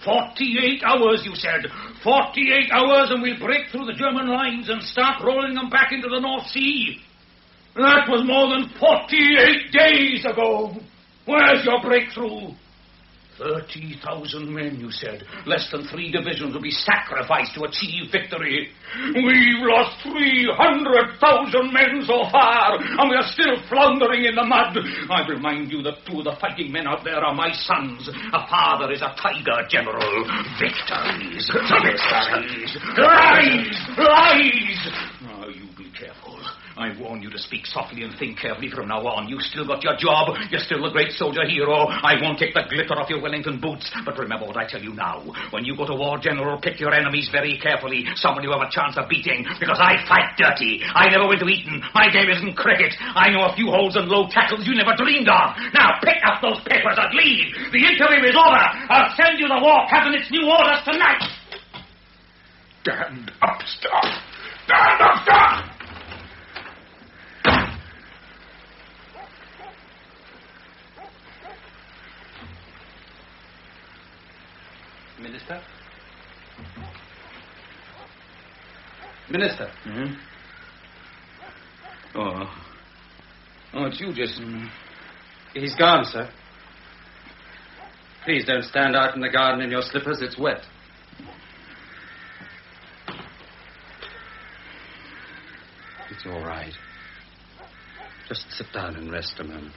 48 hours, you said. 48 hours and we'll break through the German lines and start rolling them back into the North Sea. That was more than 48 days ago. Where's your breakthrough? 30,000 men, you said. Less than 3 divisions will be sacrificed to achieve victory. We've lost 300,000 men so far, and we are still floundering in the mud. I remind you that 2 of the fighting men out there are my sons. A father is a tiger general. Victories. Victories. Lies! Lies! Oh, you be careful. I warn you to speak softly and think carefully from now on. You still got your job. You're still a great soldier hero. I won't take the glitter off your Wellington boots. But remember what I tell you now. When you go to war, General, pick your enemies very carefully. Someone you have a chance of beating. Because I fight dirty. I never went to Eton. My game isn't cricket. I know a few holes and low tackles you never dreamed of. Now pick up those papers and leave. The interim is over. I'll send you the war cabinet's new orders tonight. Damned upstart! Damned upstart! Minister? Minister? Hmm? Oh, it's you, Jason. He's gone, sir. Please don't stand out in the garden in your slippers. It's wet. It's all right. Just sit down and rest a moment.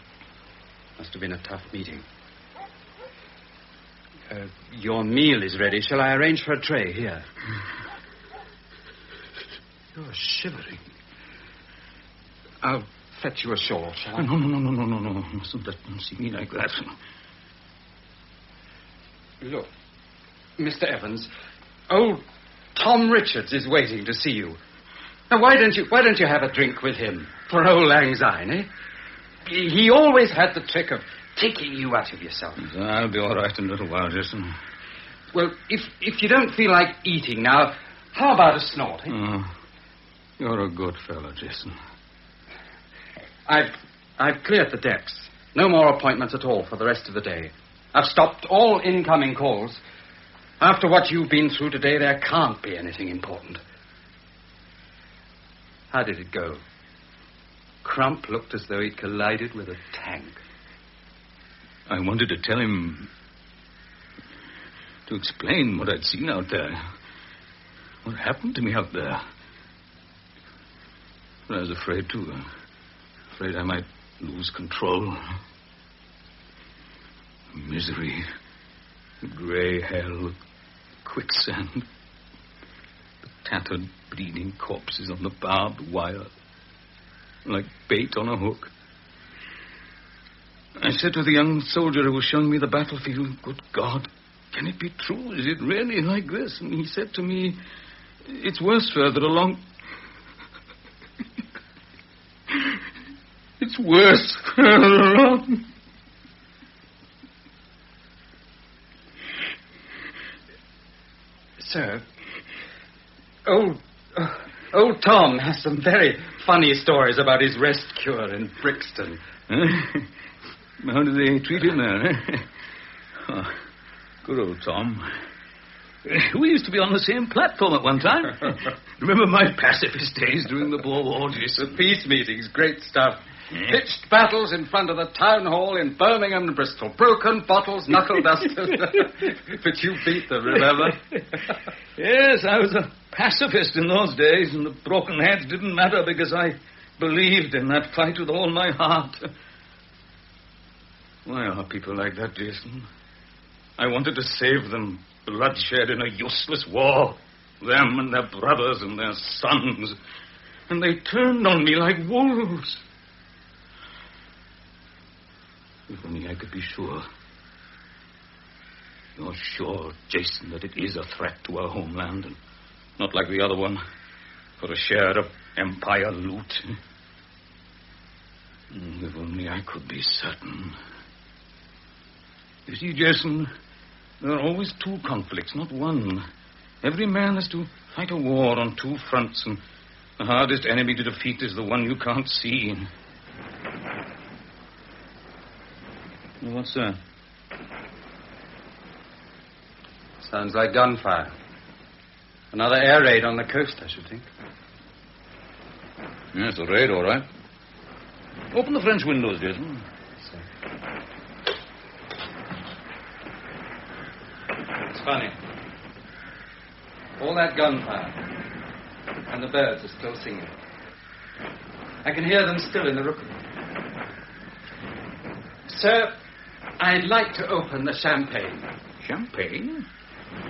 Must have been a tough meeting. Your meal is ready. Shall I arrange for a tray here? You're shivering. I'll fetch you a shawl, shall I? No. You mustn't let them see me like that. Look, Mr. Evans, old Tom Richards is waiting to see you. Now, why don't you have a drink with him for old lang syne, eh? He always had the trick of taking you out of yourself. I'll be all right in a little while, Jason. Well, if you don't feel like eating now, how about a snort, eh? Oh, you're a good fellow, Jason. I've cleared the decks. No more appointments at all for the rest of the day. I've stopped all incoming calls. After what you've been through today, there can't be anything important. How did it go? Crump looked as though he'd collided with a tank. I wanted to tell him, to explain what I'd seen out there. What happened to me out there. But I was afraid, too. Afraid I might lose control. Misery. Grey hell. Quicksand. The tattered, bleeding corpses on the barbed wire. Like bait on a hook. I said to the young soldier who was showing me the battlefield, "Good God, can it be true? Is it really like this?" And he said to me, "It's worse further along." It's worse further along. Sir, old Tom has some very funny stories about his rest cure in Brixton. How do they treat him there? Oh, good old Tom. We used to be on the same platform at one time. Remember my pacifist days during the Boer War, Jason? The peace meetings, great stuff. Pitched battles in front of the town hall in Birmingham and Bristol. Broken bottles, knuckle dusters. But you beat them, remember? Yes, I was a pacifist in those days, and the broken heads didn't matter because I believed in that fight with all my heart. Why are people like that, Jason? I wanted to save them. Bloodshed in a useless war. Them and their brothers and their sons. And they turned on me like wolves. If only I could be sure. You're sure, Jason, that it is a threat to our homeland, and not like the other one, for a share of empire loot. If only I could be certain. You see, Jason, there are always two conflicts, not one. Every man has to fight a war on two fronts, and the hardest enemy to defeat is the one you can't see. What's that? Sounds like gunfire. Another air raid on the coast, I should think. Yes, a raid, all right. Open the French windows, Jason. It's funny. All that gunfire, and the birds are still singing. I can hear them still in the rookery. Sir, I'd like to open the champagne. Champagne?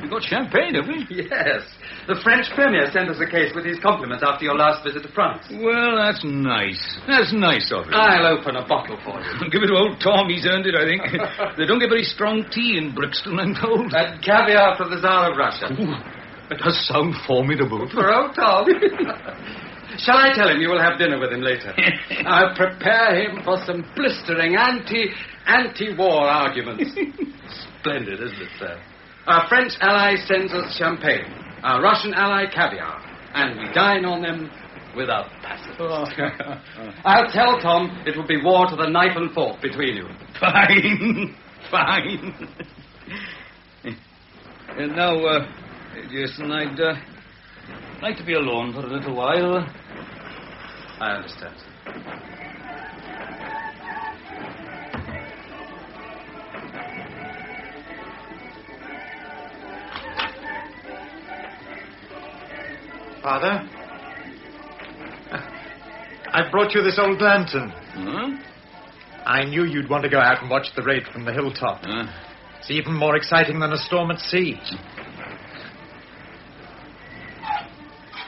You got champagne, have we? Yes. The French Premier sent us a case with his compliments after your last visit to France. Well, that's nice. That's nice of you. I'll open a bottle for you. Give it to old Tom. He's earned it, I think. They don't get very strong tea in Brixton, I'm told. That caviar from the Tsar of Russia. Ooh, it does sound formidable. For old Tom. Shall I tell him you will have dinner with him later? I'll prepare him for some blistering anti-war arguments. Splendid, isn't it, sir? Our French ally sends us champagne. Our Russian ally caviar. And we dine on them without pacifists. I'll tell Tom it will be war to the knife and fork between you. Fine. Fine. And now, Jason, I'd like to be alone for a little while. I understand, sir. Father? I brought you this old lantern. Huh? I knew you'd want to go out and watch the raid from the hilltop. It's even more exciting than a storm at sea.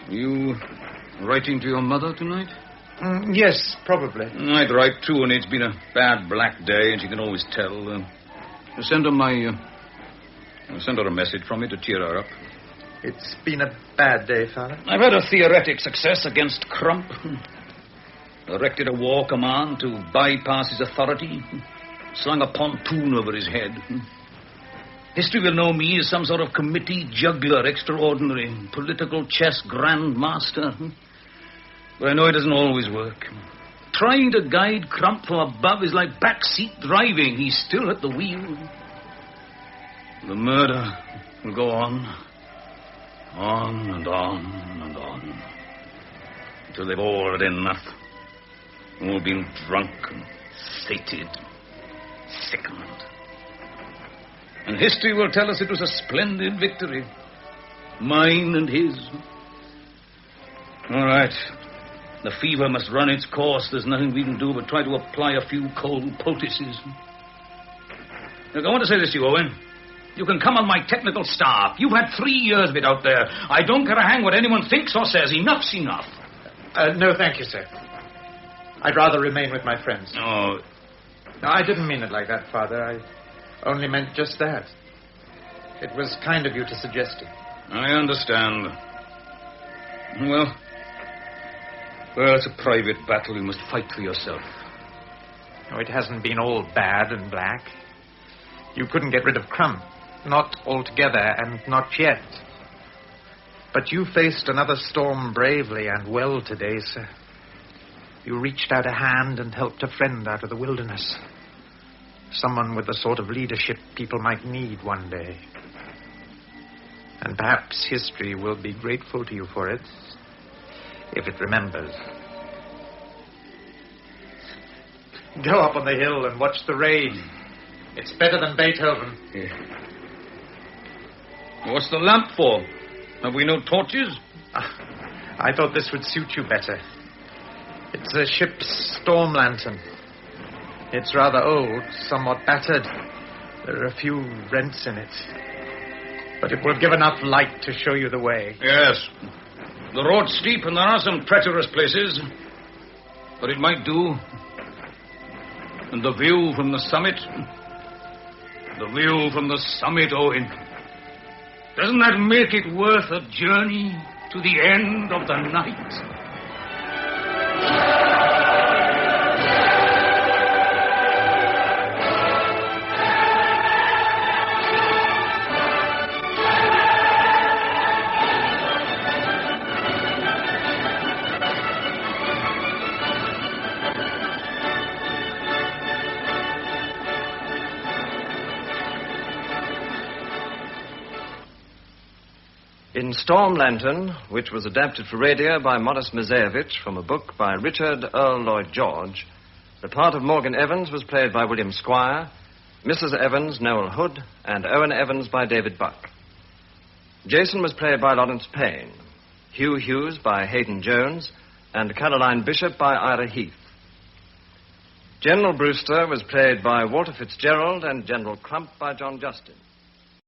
You writing to your mother tonight? Yes, probably. I'd write, too, and it's been a bad black day, and she can always tell. Send her a message from me to cheer her up. It's been a bad day, Father. I've had a theoretic success against Crump. Erected a war command to bypass his authority. Slung a pontoon over his head. History will know me as some sort of committee juggler extraordinary, political chess grandmaster. But I know it doesn't always work. Trying to guide Crump from above is like backseat driving. He's still at the wheel. The murder will go on. On and on and on. Until they've all had enough. All been drunk and sated. Sickened. And history will tell us it was a splendid victory. Mine and his. All right. The fever must run its course. There's nothing we can do but try to apply a few cold poultices. Look, I want to say this to you, Owen. You can come on my technical staff. You've had 3 years of it out there. I don't care a hang what anyone thinks or says. Enough's enough. No, thank you, sir. I'd rather remain with my friends. Oh. No, I didn't mean it like that, Father. I only meant just that. It was kind of you to suggest it. I understand. Well, it's a private battle. You must fight for yourself. No, it hasn't been all bad and black. You couldn't get rid of Crump. Not altogether, and not yet. But you faced another storm bravely and well today, sir. You reached out a hand and helped a friend out of the wilderness. Someone with the sort of leadership people might need one day. And perhaps history will be grateful to you for it, if it remembers. Go up on the hill and watch the raid. It's better than Beethoven. Yeah. What's the lamp for? Have we no torches? I thought this would suit you better. It's a ship's storm lantern. It's rather old, somewhat battered. There are a few rents in it. But it will give enough light to show you the way. Yes. The road's steep and there are some treacherous places. But it might do. And the view from the summit... The view from the summit, Owen. Doesn't that make it worth a journey to the end of the night? In Storm Lantern, which was adapted for radio by Modest Mizeyevich from a book by Richard Earl Lloyd George, the part of Morgan Evans was played by William Squire, Mrs. Evans, Noel Hood, and Owen Evans by David Buck. Jason was played by Lawrence Payne, Hugh Hughes by Hayden Jones, and Caroline Bishop by Ira Heath. General Brewster was played by Walter Fitzgerald and General Crump by John Justin.